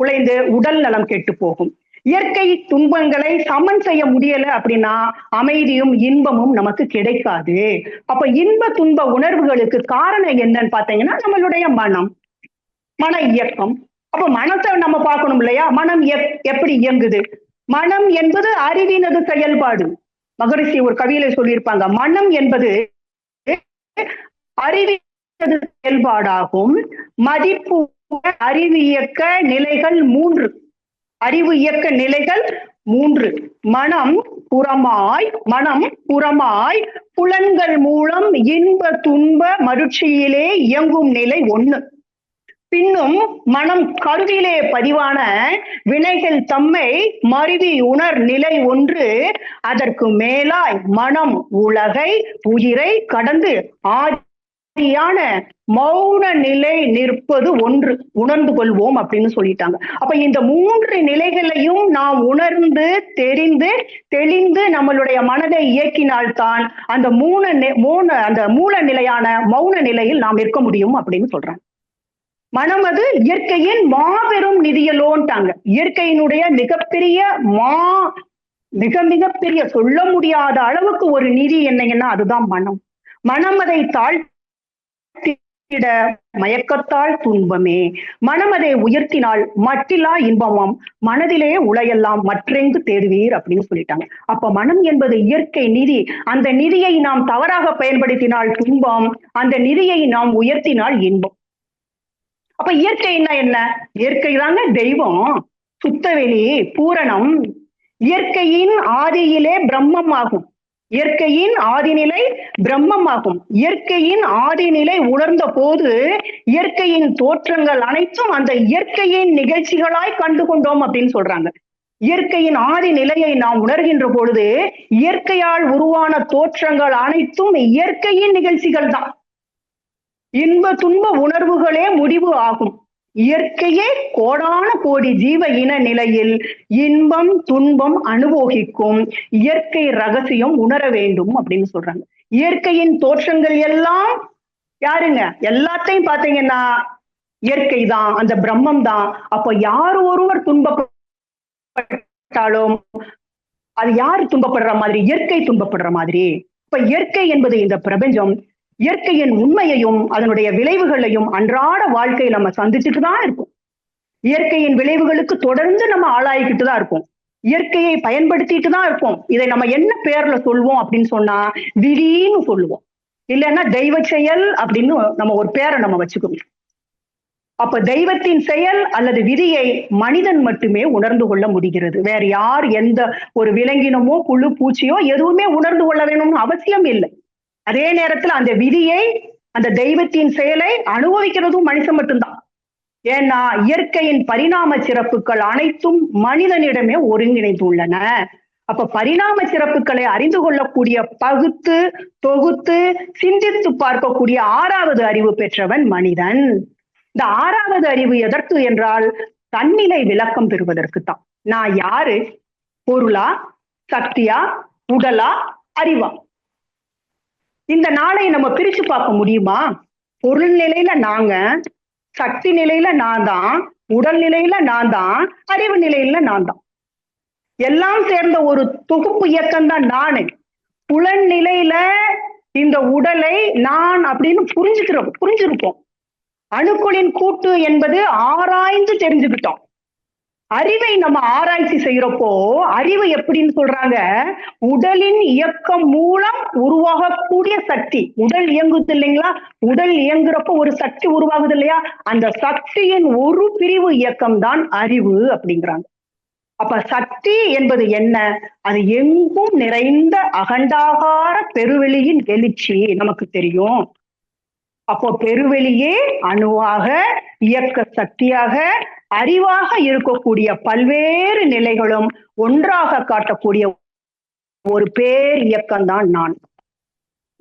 குலைந்து உடல் நலம் கெட்டு போகும். இயற்கை துன்பங்களை சமன் செய்ய முடியல அப்படின்னா அமைதியும் இன்பமும் நமக்கு கிடைக்காது. அப்ப இன்ப துன்ப உணர்வுகளுக்கு காரணம் என்னன்னு பாத்தீங்கன்னா நம்மளுடைய மன இயக்கம். அப்ப மனத்தை நம்ம பார்க்கணும் இல்லையா? மனம் எப்படி இயங்குது? மனம் என்பது அறிவினது செயல்பாடு. மகரிஷி ஒரு கவியில சொல்லியிருப்பாங்க, மனம் என்பது அறிவினது செயல்பாடாகும். மதிப்பு அறிவியக்க நிலைகள் 3. அறிவு இயக்க நிலைகள் 3. மனம் புறமாய் புலன்கள் மூலம் இன்ப துன்ப மருட்சியிலே இயங்கும் நிலை 1. பின்னும் மனம் கருவிலே பதிவான வினைகள் தம்மை மருவி உணர் நிலை 1. அதற்கு மேலாய் மனம் உலகை உயிரை கடந்து ஆதியான மௌன நிலை நிற்பது 1 உணர்ந்து கொள்வோம் அப்படின்னு சொல்லிட்டாங்க. அப்ப இந்த 3 நிலைகளையும் நாம் உணர்ந்து தெரிந்து தெளிந்து நம்மளுடைய மனதை இயக்கினால்தான் அந்த மூல நிலையான மௌன நிலையில் நாம் இருக்க முடியும் அப்படின்னு சொல்றாங்க. மனம் அது இயற்கையின் மாபெரும் நிதியலோன்ட்டாங்க. இயற்கையினுடைய மிகப்பெரிய சொல்ல முடியாத அளவுக்கு ஒரு நிதி என்னங்கன்னா அதுதான் மனம். மனம் அதை தாழ்த்திட மயக்கத்தால் துன்பமே. மனம் அதை உயர்த்தினால் மட்டிலா இன்பமாம். மனதிலே உலையெல்லாம் மற்றெங்கு தேடுவீர் அப்படின்னு சொல்லிட்டாங்க. அப்ப மனம் என்பது இயற்கை நிதி. அந்த நிதியை நாம் தவறாக பயன்படுத்தினால் துன்பம், அந்த நிதியை நாம் உயர்த்தினால் இன்பம். அப்ப இயற்கைன்னா என்ன? இயற்கை தாங்க தெய்வம், சுத்தவெளி, பூரணம். இயற்கையின் ஆதியிலே பிரம்மம் ஆகும். இயற்கையின் ஆதிநிலை பிரம்மம் ஆகும். இயற்கையின் ஆதிநிலை உணர்ந்த போது இயற்கையின் தோற்றங்கள் அனைத்தும் அந்த இயற்கையின் நிகழ்ச்சிகளாய் கண்டு கொண்டோம் அப்படின்னு சொல்றாங்க. இயற்கையின் ஆதி நிலையை நாம் உணர்கின்ற பொழுது இயற்கையால் உருவான தோற்றங்கள் அனைத்தும் இயற்கையின் நிகழ்ச்சிகள் தான். இன்ப துன்ப உணர்வுகளே முடிவு ஆகும். இயற்கையே கோடான கோடி ஜீவ இன நிலையில் இன்பம் துன்பம் அனுபவிக்கும் இயற்கை ரகசியம் உணர வேண்டும் அப்படின்னு சொல்றாங்க. இயற்கையின் தோற்றங்கள் எல்லாம் யாருங்க? எல்லாத்தையும் பாத்தீங்கன்னா இயற்கை தான், அந்த பிரம்மம் தான். அப்ப யார் ஒருவர் துன்பப்பட்டாலும் அது யாரு துன்பப்படுற மாதிரி? இயற்கை துன்பப்படுற மாதிரி. இப்ப இயற்கை என்பது இந்த பிரபஞ்சம். இயற்கையின் உண்மையையும் அதனுடைய விளைவுகளையும் அன்றாட வாழ்க்கையை நம்ம சந்திச்சுட்டு தான் இருக்கோம். இயற்கையின் விளைவுகளுக்கு தொடர்ந்து நம்ம ஆளாயிக்கிட்டு தான் இருக்கோம். இயற்கையை பயன்படுத்திட்டு தான் இருக்கோம். இதை நம்ம என்ன பேர்ல சொல்வோம் அப்படின்னு சொன்னா விதின்னு சொல்லுவோம், இல்லைன்னா தெய்வ செயல் அப்படின்னு நம்ம ஒரு பேரை நம்ம வச்சுக்கோம். அப்ப தெய்வத்தின் செயல் அல்லது விதியை மனிதன் மட்டுமே உணர்ந்து கொள்ள முடிகிறது. வேற யார் எந்த ஒரு விலங்கினமோ புழு பூச்சியோ எதுவுமே உணர்ந்து கொள்ள வேணும்னு அவசியம் இல்லை. அதே நேரத்துல அந்த விதியை, அந்த தெய்வத்தின் செயலை அனுபவிக்கிறதும் மனுஷன் மட்டும்தான். ஏன்னா இயற்கையின் பரிணாம சிறப்புகள் அனைத்தும் மனிதனிடமே ஒருங்கிணைந்துள்ளன. அப்ப பரிணாம சிறப்புகளை அறிந்து கொள்ளக்கூடிய, பகுத்து தொகுத்து சிந்தித்து பார்க்கக்கூடிய 6வது அறிவு பெற்றவன் மனிதன். இந்த 6வது அறிவு எதற்கு என்றால் தன்னிலை விளக்கம் பெறுவதற்குத்தான். நான் யாரு? பொருளா, சக்தியா, உடலா, அறிவா? இந்த நாளை நம்ம பிரிச்சு பார்க்க முடியுமா? பொருள் நிலையில நாங்க, சக்தி நிலையில நான் தான், உடல் நிலையில நான் தான், அறிவு நிலையில நான் தான். எல்லாம் சேர்ந்த ஒரு தொகுப்பு இயக்கம் தான் நானு. புலன் நிலையில இந்த உடலை நான் அப்படின்னு புரிஞ்சிருப்போம். அணுக்களின் கூட்டு என்பது ஆராய்ந்து தெரிஞ்சுக்கிட்டோம். அறிவை நம்ம ஆராய்ச்சி செய்யறப்போ அறிவு எப்படின்னு சொல்றாங்க? உடலின் இயக்கம் மூலம் உருவாகக்கூடிய சக்தி. உடல் இயங்குது இல்லைங்களா? உடல் இயங்குறப்போ ஒரு சக்தி உருவாகுது இல்லையா? அந்த சக்தியின் ஒரு பிரிவு இயக்கம் தான் அறிவு அப்படிங்கிறாங்க. அப்ப சக்தி என்பது என்ன? அது எங்கும் நிறைந்த அகண்டாகார பெருவெளியின் எழுச்சி நமக்கு தெரியும். அப்போ பெருவெளியே அணுவாக, இயக்க சக்தியாக, அறிவாக இருக்கக்கூடிய பல்வேறு நிலைகளும் ஒன்றாக காட்டக்கூடிய ஒரு பேர் இயக்கம்தான் நான்.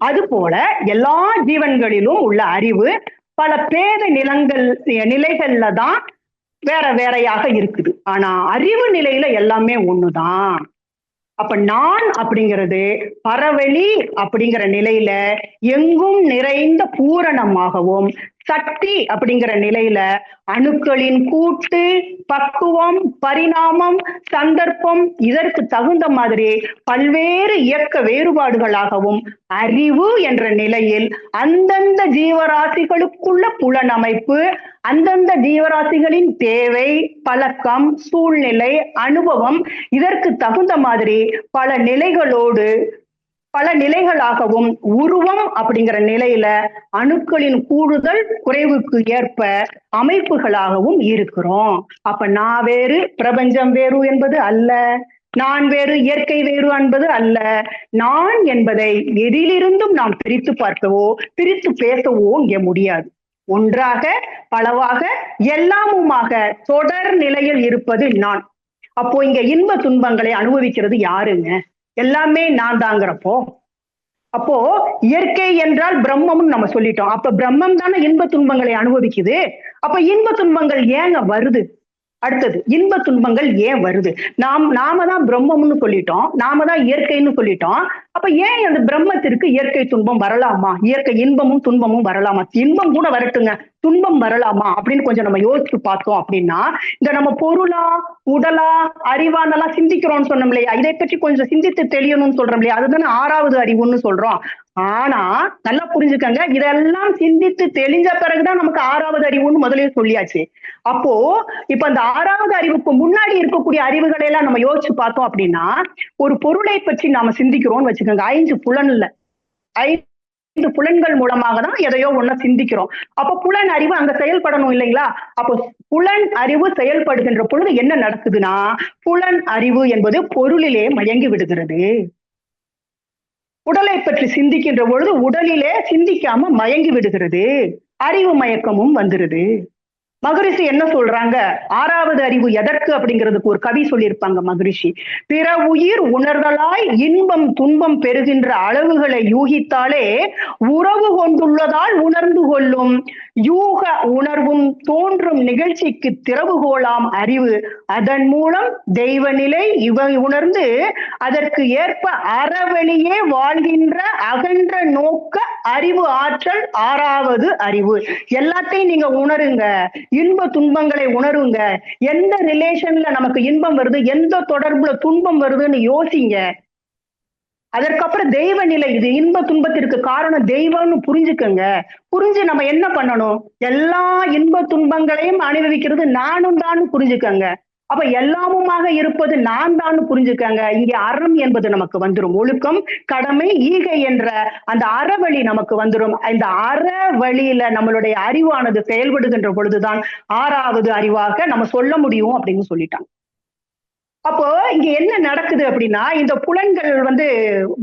அதுபோல எல்லா ஜீவன்களிலும் உள்ள அறிவு பல பேத நிலைகள்ல தான் வேற வேறையாக இருக்குது. ஆனா அறிவு நிலையில எல்லாமே ஒண்ணுதான். அப்ப நான் அப்படிங்கிறது பரவெளி அப்படிங்கிற நிலையில எங்கும் நிறைந்த பூரணமாகவும், சக்தி அப்படிங்கிற நிலையில அணுக்களின் கூட்டு, பக்குவம், பரிணாமம், சந்தர்ப்பம் இதற்கு தகுந்த மாதிரி பல்வேறு இயக்க வேறுபாடுகளாகவும், அறிவு என்ற நிலையில் அந்தந்த ஜீவராசிகளுக்குள்ள புலனமைப்பு, அந்தந்த ஜீவராசிகளின் தேவை, பழக்கம், சூழ்நிலை, அனுபவம் இதற்கு தகுந்த மாதிரி பல நிலைகளோடு பல நிலைகளாகவும், உருவம் அப்படிங்கிற நிலையில அணுக்களின் கூடுதல் குறைவுக்கு ஏற்ப அமைப்புகளாகவும் இருக்கிறோம். அப்ப நான் வேறு பிரபஞ்சம் வேறு என்பது அல்ல, நான் வேறு இயற்கை வேறு என்பது அல்ல. நான் என்பதை எதிலிருந்தும் நாம் பிரித்து பார்க்கவோ பிரித்து பேசவோ இங்க முடியாது. ஒன்றாக, பலவாக, எல்லாமுமாக தொடர் நிலையில் இருப்பது நான். அப்போ இங்க இன்ப துன்பங்களை அனுபவிக்கிறது யாருங்க? எல்லாமே நான் தாங்கிறப்போ, அப்போ இயற்கை என்றால் பிரம்மம்னு நம்ம சொல்லிட்டோம். அப்ப பிரம்மம் தானே இன்ப துன்பங்களை அனுபவிக்குது. அப்ப இன்ப துன்பங்கள் ஏங்க வருது? அடுத்தது இன்ப துன்பங்கள் ஏன் வருது? நாம தான் பிரம்மம்னு சொல்லிட்டோம், நாம தான் இயற்கைன்னு சொல்லிட்டோம். அப்ப ஏன் அந்த பிரம்மத்திற்கு இயற்கை துன்பம் வரலாமா? இயற்கை இன்பமும் துன்பமும் வரலாமா? இன்பம் கூட வரட்டுங்க, துன்பம் வரலாமா அப்படின்னு கொஞ்சம் நம்ம யோசிச்சு பார்த்தோம் அப்படின்னா, இந்த நம்ம பொருளா, உடலா, அறிவானெல்லாம் சிந்திக்கிறோம்னு சொன்னோம் இல்லையா, இதை பற்றி கொஞ்சம் சிந்தித்து தெளியணும்னு சொல்றோம் இல்லையா, அதுதானே 6வது அறிவுன்னு சொல்றோம். ஆனா நல்லா புரிஞ்சுக்கங்க, இதெல்லாம் சிந்தித்து தெளிஞ்ச பிறகுதான் நமக்கு 6வது அறிவுன்னு முதலே சொல்லியாச்சு. அப்போ இப்ப அந்த 6வது அறிவுக்கு முன்னாடி இருக்கக்கூடிய அறிவுகளை எல்லாம் நம்ம யோசிச்சு பார்த்தோம் அப்படின்னா, ஒரு பொருளை பற்றி நாம சிந்திக்கிறோம்னு வச்சுக்கோங்க, 5 புலன்ல 5 புலன்கள் மூலமாக தான் எதையோ ஒண்ண சிந்திக்கிறோம். அப்ப புலன் அறிவு அங்க செயல்படணும் இல்லைங்களா? அப்போ புலன் அறிவு செயல்படுகின்ற பொழுது என்ன நடக்குதுன்னா, புலன் அறிவு என்பது பொருளிலே மயங்கி விடுகிறது. உடலை பற்றி சிந்திக்கின்ற பொழுது உடலிலே சிந்திக்காம மயங்கி விடுகிறது, அறிவு மயக்கமும் வந்துருது. மகரிஷி என்ன சொல்றாங்க, 6வது அறிவு எதற்கு அப்படிங்கிறதுக்கு ஒரு கவி சொல்லியிருப்பாங்க மகரிஷி. பிற உயிர் உணர்தலாய் இன்பம் துன்பம் பெறுகின்ற அளவுகளை யூகித்தாலே உறவு கொண்டுள்ளதால் உணர்ந்து கொள்ளும் யூக உணர்வும் தோன்றும் நிகழ்ச்சிக்கு திறவுகோலாம் அறிவு. அதன் மூலம் தெய்வ நிலை இவை உணர்ந்து அதற்கு ஏற்ப அறவெளியே வாழ்கின்ற அகன்ற நோக்க அறிவு ஆற்றல் 6வது அறிவு. எல்லாத்தையும் நீங்க உணருங்க, இன்ப துன்பங்களை உணருங்க, எந்த ரிலேஷன்ல நமக்கு இன்பம் வருது, எந்த தொடர்புல துன்பம் வருதுன்னு யோசிங்க. அதற்கப்புறம் தெய்வ நிலை, இது இன்ப துன்பத்திற்கு காரணம் தெய்வம்னு புரிஞ்சுக்கங்க. புரிஞ்சு நம்ம என்ன பண்ணணும், எல்லா இன்ப துன்பங்களையும் அனுபவிக்கிறது நானும் தான் புரிஞ்சுக்கங்க. அப்ப எல்லாமுமாக இருப்பது நான் தான் புரிஞ்சுக்கங்க. இங்கே அறம் என்பது நமக்கு வந்துடும், ஒழுக்கம், கடமை, ஈகை என்ற அந்த அறவழி நமக்கு வந்துடும். இந்த அறவழியில நம்மளுடைய அறிவானது செயல்படுகின்ற பொழுதுதான் 6வது அறிவாக நம்ம சொல்ல முடியும் அப்படின்னு சொல்லிட்டாங்க. அப்போ இங்க என்ன நடக்குது அப்படின்னா, இந்த புலன்கள்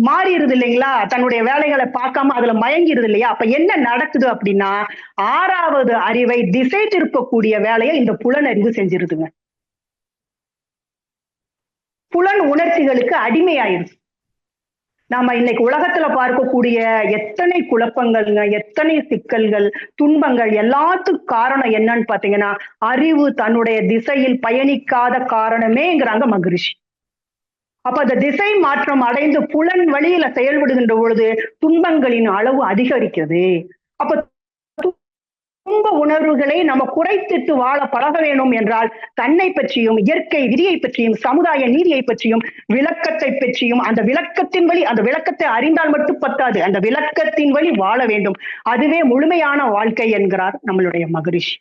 மாறிடுது இல்லைங்களா, தன்னுடைய வேலைகளை பார்க்காம அதுல மயங்கிடுது இல்லையா. அப்ப என்ன நடக்குது அப்படின்னா, 6வது அறிவை திசை திருப்பக்கூடிய வேலையை இந்த புலனறிவு செஞ்சிருதுங்க. புலன் உணர்ச்சிகளுக்கு அடிமையாயிருது. நாம இன்னைக்கு உலகத்துல பார்க்கக்கூடிய எத்தனை குழப்பங்கள்ங்க, எத்தனை சிக்கல்கள், துன்பங்கள் எல்லாத்துக்கும் காரணம் என்னன்னு பாத்தீங்கன்னா, அறிவு தன்னுடைய திசையில் பயணிக்காத காரணமேங்கிறாங்க மகரிஷி. அப்ப அந்த திசை மாற்றம் அடைந்து புலன் வழியில செயல்படுகின்ற பொழுது துன்பங்களின் அளவு அதிகரிக்கிறது. அப்ப துன்ப உணர்வுகளை நம்ம குறைத்திட்டு வாழ பழக வேணும் என்றால் தன்னை பற்றியும், இயற்கை விதியை பற்றியும், சமுதாய நீதியை பற்றியும், விளக்கத்தை பற்றியும், அந்த விளக்கத்தின் வழி, அந்த விளக்கத்தை அறிந்தால் மட்டும் பத்தாது, அந்த விளக்கத்தின் வழி வாழ வேண்டும். அதுவே முழுமையான வாழ்க்கை என்கிறார் நம்மளுடைய மகரிஷி.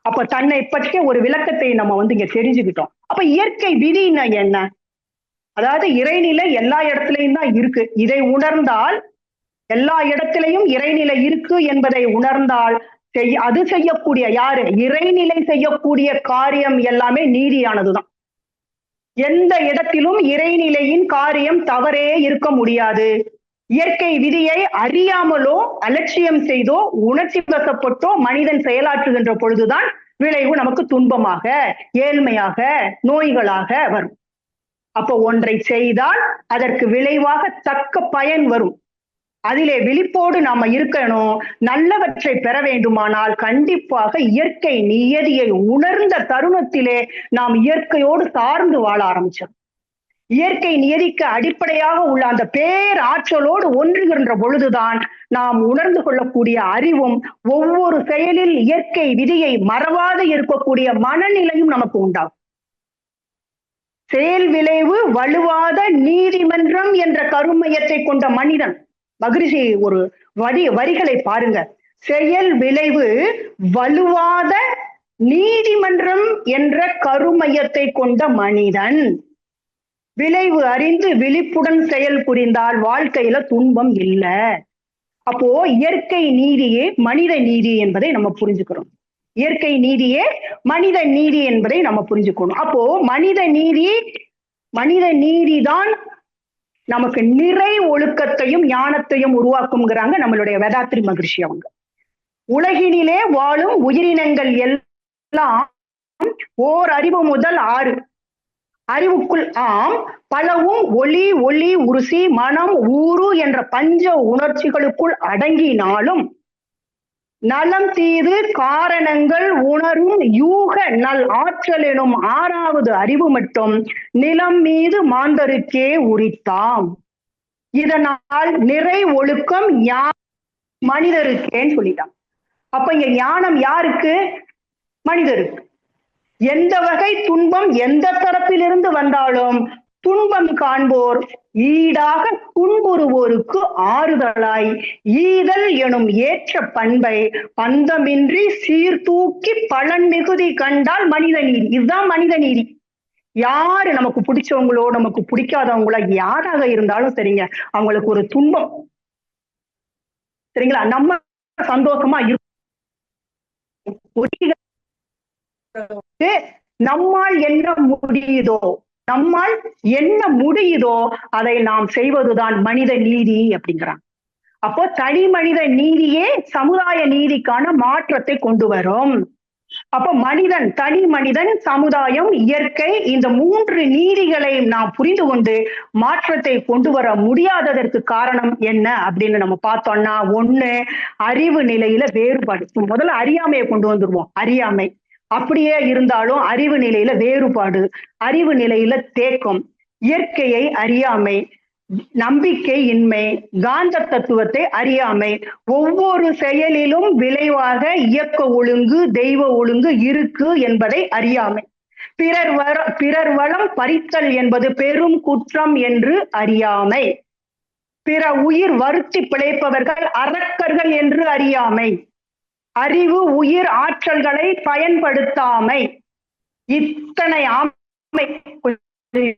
அப்ப தன்னை பற்றிய ஒரு விளக்கத்தை நம்ம இங்க தெரிஞ்சுக்கிட்டோம். அப்ப இயற்கை விதினா என்ன? அதாவது இறைநிலை எல்லா இடத்துலயும் தான் இருக்கு. இதை உணர்ந்தால், எல்லா இடத்திலையும் இறைநிலை இருக்கு என்பதை உணர்ந்தால் அது செய்யக்கூடிய யாரு? இறைநிலை செய்யக்கூடிய காரியம் எல்லாமே நீதியானதுதான். எந்த இடத்திலும் இறைநிலையின் காரியம் தவறே இருக்க முடியாது. இயற்கை விதியை அறியாமலோ அலட்சியம் செய்தோ உணர்ச்சி வசப்பட்டோ மனிதன் செயலாற்றுகின்ற பொழுதுதான் விளைவு நமக்கு துன்பமாக, ஏழ்மையாக, நோய்களாக வரும். அப்போ ஒன்றை செய்தால் அதற்கு விளைவாக தக்க பயன் வரும். அதிலே விழிப்போடு நாம இருக்கணும். நல்லவற்றை பெற வேண்டுமானால் கண்டிப்பாக இயற்கை நியதியை உணர்ந்த தருணத்திலே நாம் இயற்கையோடு சார்ந்து வாழ ஆரம்பிச்சோம். இயற்கை நியதிக்கு அடிப்படையாக உள்ள அந்த பேராற்றலோடு ஒன்றுகின்ற பொழுதுதான் நாம் உணர்ந்து கொள்ளக்கூடிய அறிவும், ஒவ்வொரு செயலில் இயற்கை விதியை மறவாது இருக்கக்கூடிய மனநிலையும் நமக்கு உண்டாகும். செயல் விளைவு வலுவாத நீதிமன்றம் என்ற கருமையத்தை கொண்ட மனிதன். மகிழ்ச்சி ஒரு வரிகளை பாருங்க. செயல் விளைவு வலுவாத நீதிமன்றம் என்ற கருமையத்தை கொண்ட மனிதன் விளைவு அறிந்து விழிப்புடன் செயல் புரிந்தால் வாழ்க்கையில துன்பம் இல்லை. அப்போ இயற்கை நீதியே மனித நீதி என்பதை நம்ம புரிஞ்சுக்கிறோம். இயற்கை நீதியே மனித நீதி என்பதை நம்ம புரிஞ்சுக்கணும். அப்போ மனித நீதிதான் நமக்கு நிறை ஒழுக்கத்தையும் ஞானத்தையும் உருவாக்குங்கிறாங்க நம்மளுடைய வேதாத்ரி மகிழ்ச்சி அவங்க. உலகினிலே வாழும் உயிரினங்கள் எல்லாம் ஓர் அறிவு முதல் 6 அறிவுக்குள் பலவும் ஒளி ஒளி உருசி மனம் ஊறு என்ற பஞ்ச உணர்ச்சிகளுக்குள் அடங்கினாலும் நலம் தீது காரணங்கள் உணரும் யூக நல் ஆற்றல் எனும் 6வது அறிவு மட்டும் நிலம் மீது மாந்தருக்கே உரித்தாம். இதனால் நிறை ஒழுக்கம் மனிதருக்கேன்னு சொல்லிட்டான். அப்ப இங்க ஞானம் யாருக்கு? மனிதருக்கு. எந்த வகை துன்பம் எந்த தரப்பிலிருந்து வந்தாலும் துன்பம் காண்போர் ஈடாக துன்புறுவோருக்கு ஆறுதலாய் ஈதல் எனும் ஏற்ற பண்பை பந்தமின்றி சீர்தூக்கி பலன் மிகுதி கண்டால் மனித நீதி. இதுதான் மனித நீதி. யாரு நமக்கு பிடிச்சவங்களோ நமக்கு பிடிக்காதவங்களோ யாராக இருந்தாலும் சரிங்க, அவங்களுக்கு ஒரு துன்பம் சரிங்களா, நம்ம சந்தோஷமா இருக்கும். நம்மால் என்ன முடியுதோ அதை நாம் செய்வதுதான் மனித நீதி அப்படிங்கிறாங்க. அப்போ தனி மனித நீதியே சமுதாய நீதிக்கான மாற்றத்தை கொண்டு வரும். அப்போ தனி மனிதன், சமுதாயம், இயற்கை, இந்த 3 நீதிகளை நாம் புரிந்து கொண்டு மாற்றத்தை கொண்டு வர முடியாததற்கு காரணம் என்ன அப்படின்னு நம்ம பார்த்தோம்னா, 1 அறிவு நிலையில வேறுபாடு. முதல்ல அறியாமையை கொண்டு வந்துருவோம். அறியாமை அப்படியே இருந்தாலும் அறிவு நிலையில வேறுபாடு, அறிவு நிலையில தேக்கம், இயற்கையை அறியாமை, நம்பிக்கை இன்மை, காந்த தத்துவத்தை அறியாமை, ஒவ்வொரு செயலிலும் விளைவாக இயக்க ஒழுங்கு, தெய்வ ஒழுங்கு இருக்கு என்பதை அறியாமை, பிறர் வளம் பறித்தல் என்பது பெரும் குற்றம் என்று அறியாமை, பிற உயிர் வருத்தி பிழைப்பவர்கள் அரக்கர்கள் என்று அறியாமை, அறிவு உயிர் ஆற்றல்களை பயன்படுத்தாமை, இத்தனை ஆமை.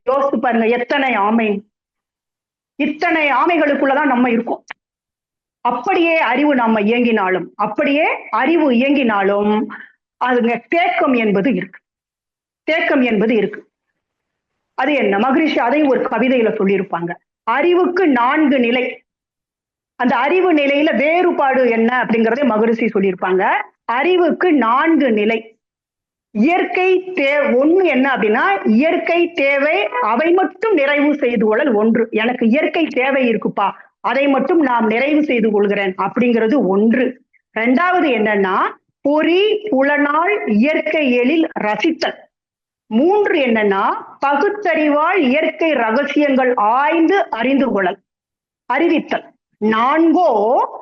யோசிச்சு பாருங்க, எத்தனை ஆமை. இத்தனை ஆமைகளுக்குள்ளதான் நம்ம இருக்கோம். அப்படியே அறிவு நம்ம இயங்கினாலும், அப்படியே அறிவு இயங்கினாலும் அதுங்க தேக்கம் என்பது இருக்கு. அது என்ன? மகரிஷி அதையும் ஒரு கவிதையில சொல்லியிருப்பாங்க. அறிவுக்கு 4 நிலை. அந்த அறிவு நிலையில வேறுபாடு என்ன அப்படிங்கறதை மகரிஷி சொல்லியிருப்பாங்க. அறிவுக்கு 4 நிலை. இயற்கை ஒண்ணு என்ன அப்படின்னா, இயற்கை தேவை அவை மட்டும் நிறைவு செய்து கொள்ளல் 1. எனக்கு இயற்கை தேவை இருக்குப்பா, அதை மட்டும் நாம் நிறைவு செய்து கொள்கிறேன் அப்படிங்கிறது 1. 2வது என்னன்னா, பொறி புலனால் இயற்கை எழில் ரசித்தல். 3 என்னன்னா, பகுத்தறிவால் இயற்கை ரகசியங்கள் ஆய்ந்து அறிந்து கொள்ளல், அறிவித்தல். 4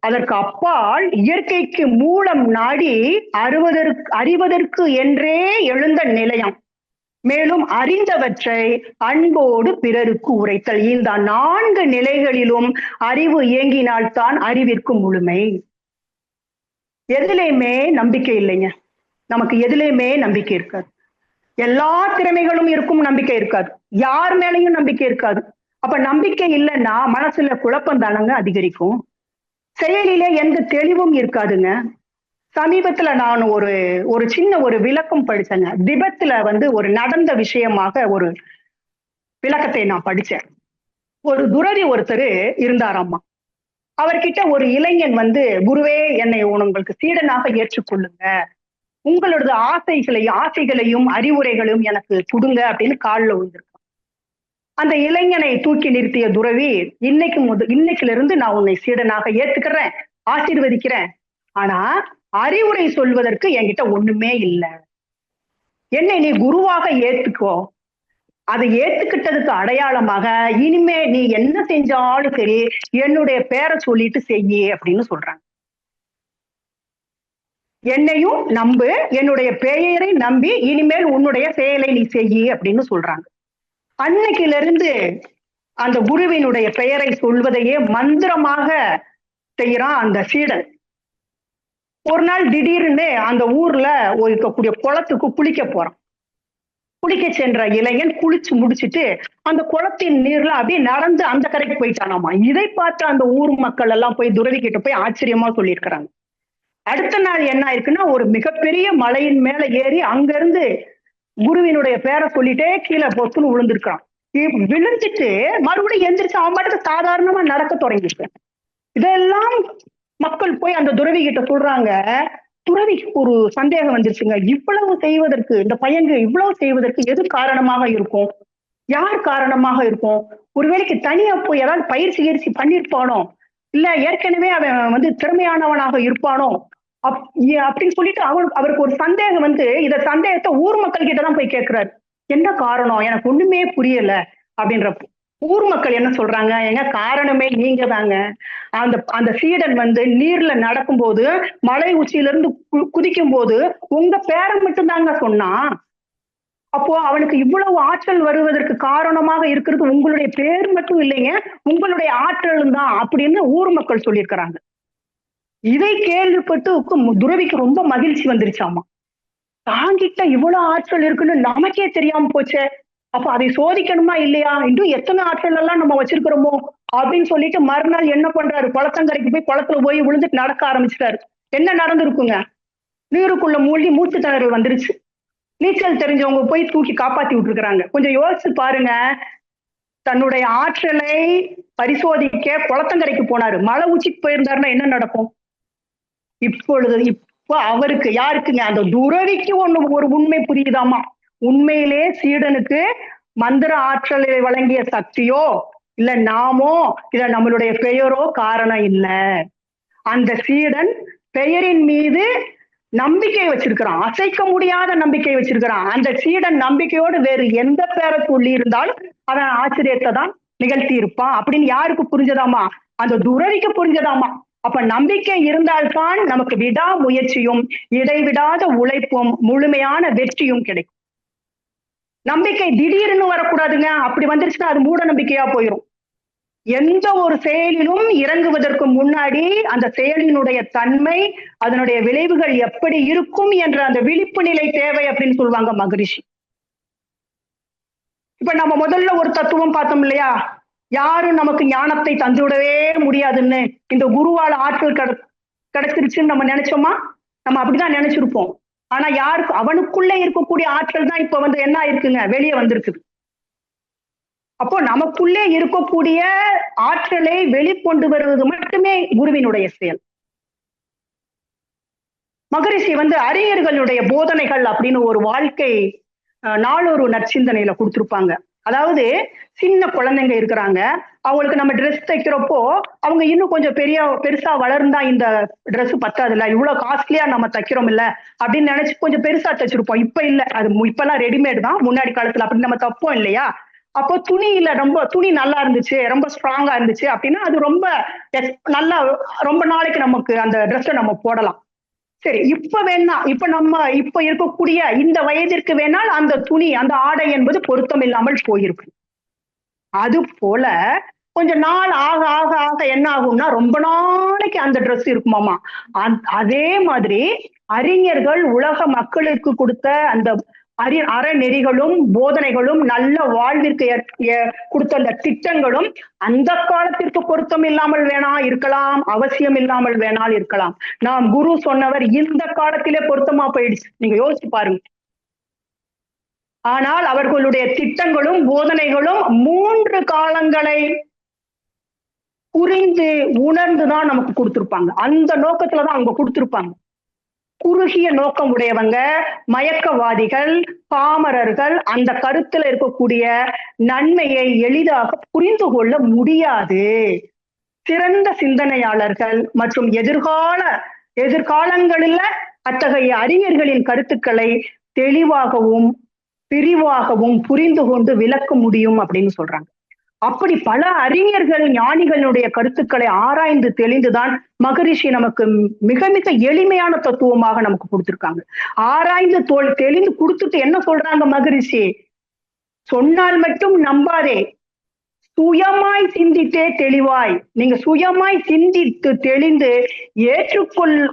அதற்கு அப்பால் இயற்கைக்கு மூலம் நாடி அறிவதற்கு என்றே எழுந்த நிலையம். மேலும் அறிந்தவற்றை அன்போடு பிறருக்கு உரைத்தல். இந்த 4 நிலைகளிலும் அறிவு இயங்கினால்தான் அறிவிற்கு முழுமை. எதுலையுமே நம்பிக்கை இல்லைங்க. நமக்கு எதுலையுமே நம்பிக்கை இருக்காது. எல்லா திறமைகளும் இருக்கும், நம்பிக்கை இருக்காது. யார் மேலையும் நம்பிக்கை இருக்காது. அப்ப நம்பிக்கை இல்லைன்னா மனசுல குழப்பம் தானங்க அதிகரிக்கும். செயலிலே எந்த தெளிவும் இருக்காதுங்க. சமீபத்துல நான் ஒரு சின்ன விளக்கம் படிச்சேங்க. திபெத்துல ஒரு நடந்த விஷயமாக ஒரு விளக்கத்தை நான் படிச்சேன். ஒரு துறவி ஒருத்தர் இருந்தாராமா. அவர்கிட்ட ஒரு இளைஞன் வந்து, குருவே என்னை உங்களுக்கு சீடனாக ஏற்றுக்கொள்ளுங்க. உங்களோட ஆசைகளையும் அறிவுரைகளையும் எனக்கு கொடுங்க அப்படின்னு காலில் விழுந்திருக்கான். அந்த இளைஞனை தூக்கி நிறுத்திய துறவி, இன்னைக்குல இருந்து நான் உன்னை சீடனாக ஏத்துக்கிறேன், ஆசீர்வதிக்கிறேன். ஆனா அறிவுரை சொல்வதற்கு என்கிட்ட ஒண்ணுமே இல்லை. என்னை நீ குருவாக ஏத்துக்கோ. அதை ஏத்துக்கிட்டதுக்கு அடையாளமாக இனிமே நீ என்ன செஞ்சாலும் சரி என்னுடைய பேரை சொல்லிட்டு செய்யி அப்படின்னு சொல்றாங்க. என்னையும் நம்பு, என்னுடைய பெயரை நம்பி இனிமேல் உன்னுடைய செயலை நீ செய்யி அப்படின்னு சொல்றாங்க. அன்னைக்குல இருந்து அந்த குருவினுடைய பெயரை சொல்வதையே மந்திரமாக செய்யறான் அந்த சீடன். ஒரு நாள் திடீர்னு அந்த ஊர்ல இருக்கக்கூடிய குளத்துக்கு குளிக்க போறான். குளிக்க சென்ற இளைஞன் குளிச்சு முடிச்சுட்டு அந்த குளத்தின் நீர்ல அப்படியே நடந்து அந்த கரைக்கு போயிட்டானாமா. இதை பார்த்து அந்த ஊர் மக்கள் எல்லாம் போய் துறவி கிட்ட போய் ஆச்சரியமா சொல்லியிருக்கிறாங்க. அடுத்த நாள் என்ன ஆயிருக்குன்னா, ஒரு மிகப்பெரிய மலையின் மேல ஏறி அங்க இருந்து குருவினுடைய பேரை சொல்லிட்டே கீழே பொத்துன்னு விழுந்திருக்கான். விழுந்துட்டு மறுபடியும் எந்திரிச்சு அவன் பாட்டுக்கு சாதாரணமா நடக்க தொடங்கிருக்கேன். இதெல்லாம் மக்கள் போய் அந்த துறவி கிட்ட சொல்றாங்க. துறவிக்கு ஒரு சந்தேகம் வந்துருச்சுங்க. இவ்வளவு செய்வதற்கு, இந்த பையன் இவ்வளவு செய்வதற்கு எது காரணமாக இருக்கும்? யார் காரணமாக இருக்கும்? ஒருவேளைக்கு தனியா போய் ஏதாவது பயிற்சி பண்ணிருப்பானோ, இல்ல ஏற்கனவே அவன் வந்து திறமையானவனாக இருப்பானோ அப்படின்னு சொல்லிட்டு அவருக்கு ஒரு சந்தேகம் வந்து, இந்த சந்தேகத்தை ஊர் மக்கள் கிட்டதான் போய் கேட்கிறாரு. என்ன காரணம்? எனக்கு ஒண்ணுமே புரியல அப்படின்றப்போ ஊர் மக்கள் என்ன சொல்றாங்க, எங்க காரணமே நீங்க தாங்க. அந்த சீடன் வந்து நீர்ல நடக்கும்போது, மலை உச்சியில இருந்து குதிக்கும் போது உங்க பேரை மட்டும் தாங்க சொன்னான். அப்போ அவனுக்கு இவ்வளவு ஆற்றல் வருவதற்கு காரணமாக இருக்கிறது உங்களுடைய பேர் மட்டும் இல்லைங்க, உங்களுடைய ஆற்றலும் தான் அப்படின்னு ஊர் மக்கள் சொல்லியிருக்கிறாங்க. இதை கேள்விப்பட்டு துறவிக்கு ரொம்ப மகிழ்ச்சி வந்துருச்சாமா. தாங்கிட்ட இவ்வளவு ஆற்றல் இருக்குன்னு நமக்கே தெரியாம போச்சே, அப்ப அதை சோதிக்கணுமா இல்லையா, இன்னும் எத்தனை ஆற்றல் எல்லாம் நம்ம வச்சிருக்கிறோமோ அப்படின்னு சொல்லிட்டு மறுநாள் என்ன பண்றாரு, குளத்தங்கரைக்கு போய் குளத்துல போய் விழுந்துட்டு நடக்க ஆரம்பிச்சிட்டாரு. என்ன நடந்திருக்குங்க, நீருக்குள்ள மூழ்கி மூச்சு திணறல் வந்துருச்சு. நீச்சல் தெரிஞ்சவங்க போய் தூக்கி காப்பாத்தி விட்டுருக்காங்க. கொஞ்சம் யோசிச்சு பாருங்க, தன்னுடைய ஆற்றலை பரிசோதிக்க குளத்தங்கரைக்கு போனாரு, மலை உச்சிக்கு போயிருந்தாருன்னா என்ன நடக்கும்? இப்போ அவருக்கு யாருக்குங்க, அந்த துறவிக்கு ஒரு உண்மை புரியுதாமா. உண்மையிலே சீடனுக்கு மந்திர ஆற்றலை வழங்கிய சக்தியோ இல்ல நாமோ இல்ல நம்மளுடைய பெயரோ காரணம் இல்ல. அந்த சீடன் பெயரின் மீது நம்பிக்கை வச்சிருக்கிறான், அசைக்க முடியாத நம்பிக்கை வச்சிருக்கிறான். அந்த சீடன் நம்பிக்கையோடு வேறு எந்த பேரை சொல்லி இருந்தாலும் அவன் ஆச்சரியத்தை தான் நிகழ்த்தி இருப்பான் அப்படின்னு யாருக்கு புரிஞ்சதாமா? அந்த துறவிக்கு புரிஞ்சதாமா. அப்ப நம்பிக்கை இருந்தால்தான் நமக்கு விடா முயற்சியும் இடைவிடாத உழைப்பும் முழுமையான வெற்றியும் கிடைக்கும். நம்பிக்கை திடீர்னு வரக்கூடாதுங்க. அப்படி வந்துருச்சுன்னா அது மூட நம்பிக்கையா போயிடும். எந்த ஒரு செயலிலும் இறங்குவதற்கு முன்னாடி அந்த செயலினுடைய தன்மை, அதனுடைய விளைவுகள் எப்படி இருக்கும் என்ற அந்த விழிப்பு நிலை தேவை அப்படின்னு சொல்லுவாங்க மகரிஷி. இப்ப நம்ம முதல்ல ஒரு தத்துவம் பார்த்தோம் இல்லையா, யாரும் நமக்கு ஞானத்தை தந்துவிடவே முடியாதுன்னு, இந்த குருவால ஆற்றல் கிடைச்சிருச்சுன்னு நம்ம நினைச்சோமா? நம்ம அப்படிதான் நினைச்சிருப்போம். ஆனா யாருக்கு அவனுக்குள்ள இருக்கக்கூடிய ஆற்றல் தான் இப்ப வந்து என்ன ஆயிருக்குங்க, வெளியே வந்திருக்குது. அப்போ நமக்குள்ளே இருக்கக்கூடிய ஆற்றலை வெளிக்கொண்டு வருவது மட்டுமே குருவினுடைய செயல். மகரிஷி வந்து அறிஞர்களுடைய போதனைகள் அப்படின்னு ஒரு வாழ்க்கை நாளொரு நற்சிந்தனையில கொடுத்திருப்பாங்க. அதாவது சின்ன குழந்தைங்க இருக்கிறாங்க, அவங்களுக்கு நம்ம ட்ரெஸ் தைக்கிறப்போ அவங்க இன்னும் கொஞ்சம் பெருசா வளர்ந்தா இந்த ட்ரெஸ் பத்தாது இல்ல, இவ்வளவு காஸ்ட்லியா நம்ம தைக்கிறோம் இல்ல அப்படின்னு நினைச்சு கொஞ்சம் பெருசா தைச்சிருப்போம். இப்ப இல்ல, அது இப்பெல்லாம் ரெடிமேட் தான். முன்னாடி காலத்துல அப்படி நம்ம தப்போம் இல்லையா? அப்போ துணியில துணி நல்லா இருந்துச்சு, ரொம்ப ஸ்ட்ராங்கா இருந்துச்சு அப்படின்னா அது ரொம்ப நல்லா ரொம்ப நாளைக்கு நமக்கு அந்த ட்ரெஸ்ஸை நம்ம போடலாம். சரி, இப்ப இருக்கக்கூடிய இந்த வயதிற்கு வேணால் அந்த துணி, அந்த ஆடை என்பது பொருத்தம் இல்லாமல் போயிருக்கு. அது போல கொஞ்ச நாள் ஆக ஆக ஆக என்ன ஆகும்னா ரொம்ப நாளைக்கு அந்த ட்ரெஸ் இருக்குமாமா. அதே மாதிரி அறிஞர்கள் உலக மக்களுக்கு கொடுத்த அந்த அறநெறிகளும் போதனைகளும் நல்ல வாழ்விற்கு கொடுத்த அந்த திட்டங்களும் அந்த காலத்திற்கு பொருத்தம் இல்லாமல் இருக்கலாம், அவசியம் இல்லாமல் இருக்கலாம். நாம் குரு சொன்னவர் இந்த காலத்திலே பொருத்தமா போயிடுச்சு, நீங்க யோசிச்சு பாருங்க. ஆனால் அவர்களுடைய திட்டங்களும் போதனைகளும் 3 காலங்களை புரிந்து உணர்ந்துதான் நமக்கு கொடுத்திருப்பாங்க. அந்த நோக்கத்துலதான் அவங்க கொடுத்திருப்பாங்க. குறுகிய நோக்கம் உடையவங்க, மயக்கவாதிகள், பாமரர்கள் அந்த கருத்துல இருக்கக்கூடிய நன்மையை எளிதாக புரிந்து கொள்ள முடியாது. சிறந்த சிந்தனையாளர்கள் மற்றும் எதிர்காலங்களில் அத்தகைய அறிஞர்களின் கருத்துக்களை தெளிவாகவும் விரிவாகவும் புரிந்து கொண்டு விளக்க முடியும் அப்படின்னு சொல்றாங்க. அப்படி பல அறிஞர்கள் ஞானிகளுடைய கருத்துக்களை ஆராய்ந்து தெளிந்துதான் மகரிஷி நமக்கு மிக மிக எளிமையான தத்துவமாக நமக்கு கொடுத்திருக்காங்க. ஆராய்ந்து தெளிந்து கொடுத்துட்டு என்ன சொல்றாங்க மகரிஷி? சொன்னால் மட்டும் நம்பாதே, சுயமாய் சிந்தித்தே தெளிவாய். நீங்க சுயமாய் சிந்தித்து தெளிந்து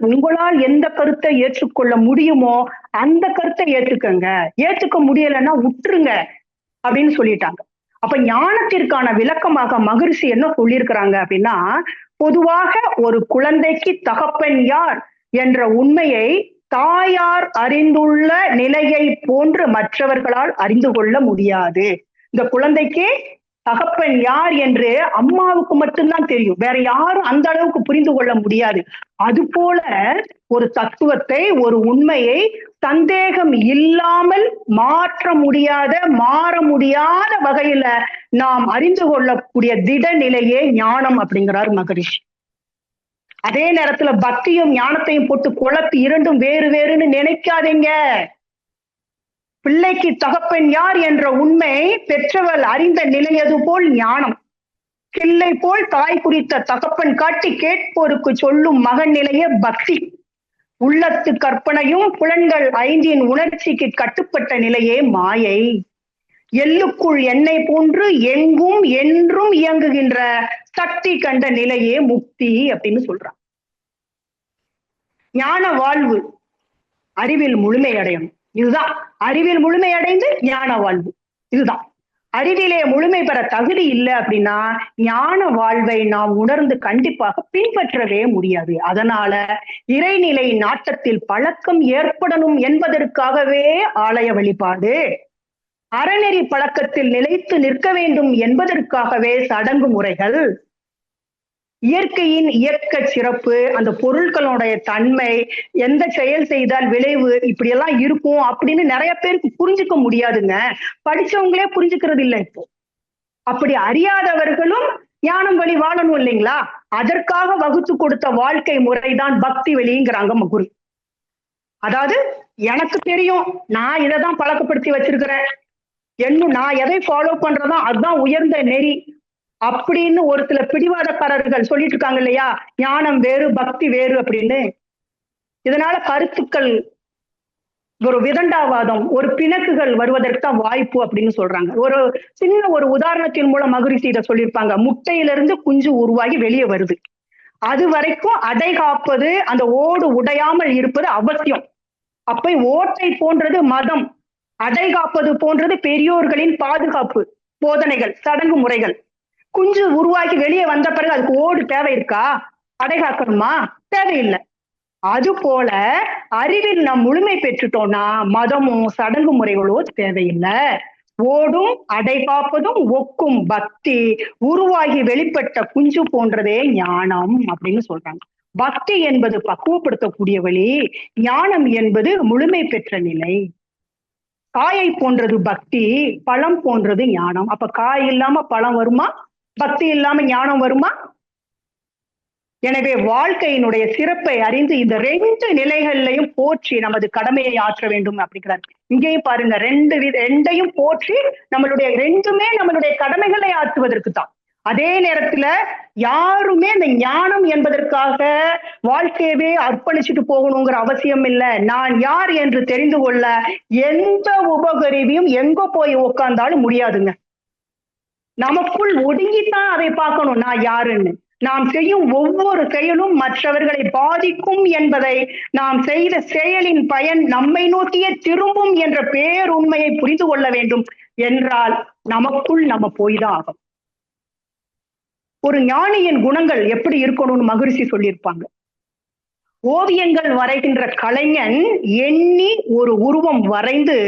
உங்களால் எந்த கருத்தை ஏற்றுக்கொள்ள முடியுமோ அந்த கருத்தை ஏற்றுக்கங்க. ஏற்றுக்க முடியலைன்னா விட்டுருங்க அப்படின்னு சொல்லிட்டாங்க. அப்ப ஞானத்திற்கான விளக்கமாக மகரிஷி என்ன சொல்லியிருக்கிறாங்க அப்படின்னா, பொதுவாக ஒரு குழந்தைக்கு தகப்பன் யார் என்ற உண்மையை தாயார் அறிந்துள்ள நிலையை போன்று மற்றவர்களால் அறிந்து கொள்ள முடியாது. இந்த குழந்தைக்கு தகப்பன் யார் என்று அம்மாவுக்கு மட்டும்தான் தெரியும், வேற யாரும் அந்த அளவுக்கு புரிந்து கொள்ள முடியாது. அது போல ஒரு தத்துவத்தை, ஒரு உண்மையை சந்தேகம் இல்லாமல் மாற முடியாத வகையில நாம் அறிந்து கொள்ளக்கூடிய திட நிலையே ஞானம் அப்படிங்கிறார் மகரிஷி. அதே நேரத்துல பக்தியும் ஞானத்தையும் போட்டு குழப்பி இரண்டும் வேறு வேறுன்னு நினைக்காதீங்க. பிள்ளைக்கு தகப்பன் யார் என்ற உண்மை பெற்றவள் அறிந்த நிலையது போல் ஞானம். கிள்ளை போல் தாய் குறித்த தகப்பன் காட்டி கேட்போருக்கு சொல்லும் மகன் நிலைய பக்தி. உள்ளத்து கற்பனையும் புலன்கள் ஐந்தின் உணர்ச்சிக்கு கட்டுப்பட்ட நிலையே மாயை. எள்ளுக்குள் எண்ணெய் போன்று எங்கும் என்றும் இயங்குகின்ற சக்தி கண்ட நிலையே முக்தி அப்படின்னு சொல்றான். ஞான வாழ்வு அறிவில் முழுமை அடையணும். இதுதான் அறிவில் முழுமை அடைந்து ஞான வாழ்வு. இதுதான் அறிவிலே முழுமை பெற தகுதி இல்லை அப்படின்னா ஞான வாழ்வை நாம் உணர்ந்து கண்டிப்பாக பின்பற்றவே முடியாது. அதனால இறைநிலை நாட்டத்தில் பழக்கம் ஏற்படணும் என்பதற்காகவே ஆலய வழிபாடு, அறநெறி பழக்கத்தில் நிலைத்து நிற்க வேண்டும் என்பதற்காகவே சடங்கு முறைகள், இயற்கையின் இயக்க சிறப்பு, அந்த பொருட்களுடைய தன்மை, எந்த செயல் செய்தால் விளைவு இப்படி எல்லாம் இருக்கும் அப்படின்னு நிறைய பேருக்கு புரிஞ்சுக்க முடியாதுங்க. படிச்சவங்களே புரிஞ்சுக்கிறது இல்லை. இப்போ அப்படி அறியாதவர்களும் ஞானம் வழி வாழணும் இல்லைங்களா? அதற்காக வகுத்து கொடுத்த வாழ்க்கை முறைதான் பக்தி வழிங்கிறாங்க குரு. அதாவது எனக்கு தெரியும், நான் இதைதான் பழக்கப்படுத்தி வச்சிருக்கிறேன், நான் எதை ஃபாலோ பண்றதோ அதுதான் உயர்ந்த நெறி அப்படின்னு ஒரு சில பிடிவாதக்காரர்கள் சொல்லிட்டு இருக்காங்க இல்லையா, ஞானம் வேறு பக்தி வேறு அப்படின்னு. இதனால கருத்துக்கள் ஒரு விதண்டாவாதம், ஒரு பிணக்குகள் வருவதற்கு தான் வாய்ப்பு அப்படின்னு சொல்றாங்க. ஒரு சின்ன ஒரு உதாரணத்தின் மூலம் மகரிஷி இதை சொல்லியிருப்பாங்க. முட்டையிலிருந்து குஞ்சு உருவாகி வெளியே வருது, அது வரைக்கும் அடை காப்பது, அந்த ஓடு உடையாமல் இருப்பது அவசியம். அப்ப ஓட்டை போன்றது மதம், அடை காப்பது போன்றது பெரியோர்களின் பாதுகாப்பு போதனைகள், சடங்கு முறைகள். குஞ்சு உருவாக்கி வெளியே வந்த பிறகு அதுக்கு ஓடு தேவை இருக்கா? அடை காக்கணுமா? தேவையில்லை. அது போல அறிவில் நாம் முழுமை பெற்றுட்டோம்னா மதமும் சடங்கு முறைகளோ தேவையில்லை. ஓடும் அடை காப்பதும் ஒக்கும் பக்தி உருவாகி வெளிப்பட்ட குஞ்சு போன்றதே ஞானம் அப்படின்னு சொல்றாங்க. பக்தி என்பது பக்குவப்படுத்தக்கூடிய வழி, ஞானம் என்பது முழுமை பெற்ற நிலை. காயை போன்றது பக்தி, பழம் போன்றது ஞானம். அப்ப காய் இல்லாம பழம் வருமா? பக்தி இல்லாம ஞானம் வருமா? எனவே வாழ்க்கையினுடைய சிறப்பை அறிந்து இந்த ரெண்டு நிலைகள்லையும் போற்றி நமது கடமையை ஆற்ற வேண்டும் அப்படிங்கிறார். இங்கேயும் பாருங்க, ரெண்டையும் போற்றி ரெண்டுமே நம்மளுடைய கடமைகளை ஆற்றுவதற்கு தான். அதே நேரத்துல யாருமே இந்த ஞானம் என்பதற்காக வாழ்க்கையவே அர்ப்பணிச்சுட்டு போகணுங்கிற அவசியம் இல்லை. நான் யார் என்று தெரிந்து கொள்ள எந்த உபகருவியும் எங்க போய் உட்கார்ந்தாலும் முடியாதுங்க. நமக்குள் ஒடுங்கித்தான் அதை பார்க்கணும், நான் யாருன்னு. நாம் செய்யும் ஒவ்வொரு செயலும் மற்றவர்களை பாதிக்கும் என்பதை, நாம் செய்த செயலின் பயன் நம்மை நோக்கியே திரும்பும் என்ற பேருண்மையை புரிந்து கொள்ள வேண்டும் என்றால் நமக்குள் நம்ம போய்தான் ஆகும். ஒரு ஞானியின் குணங்கள் எப்படி இருக்கணும்னு மகரிஷி சொல்லியிருப்பாங்க. ஓவியங்கள் வரைகின்ற கலைஞன் எண்ணி ஒரு உருவம் வரைந்து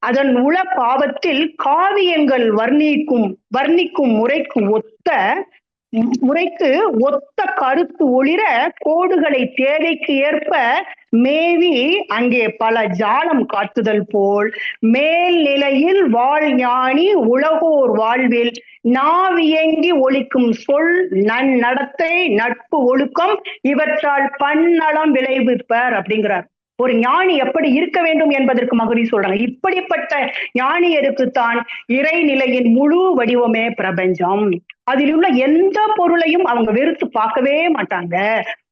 அதன் உள பாவத்தில் காவியங்கள் வர்ணிக்கும் முறைக்கு ஒத்த முறைக்கு ஒத்த கருத்து ஒளிர கோடுகளை தேவைக்கு ஏற்ப மேவி அங்கே பல ஜாலம் காட்டுதல் போல் மேல்நிலையில் வாழ் ஞானி உலகோர் வாழ்வில் நாவியங்கி ஒழிக்கும் சொல் நன்னடத்தை நட்பு ஒழுக்கம் இவற்றால் பன்னலம் விளைவிப்பர் அப்படிங்கிறார். ஒரு ஞானி எப்படி இருக்க வேண்டும் என்பதற்கு மகரி சொல்றாங்க. இப்படிப்பட்ட ஞானியருக்குத்தான் இறைநிலையின் முழு வடிவமே பிரபஞ்சம். அதில் உள்ள எந்த பொருளையும் அவங்க வெறுத்து பார்க்கவே மாட்டாங்க.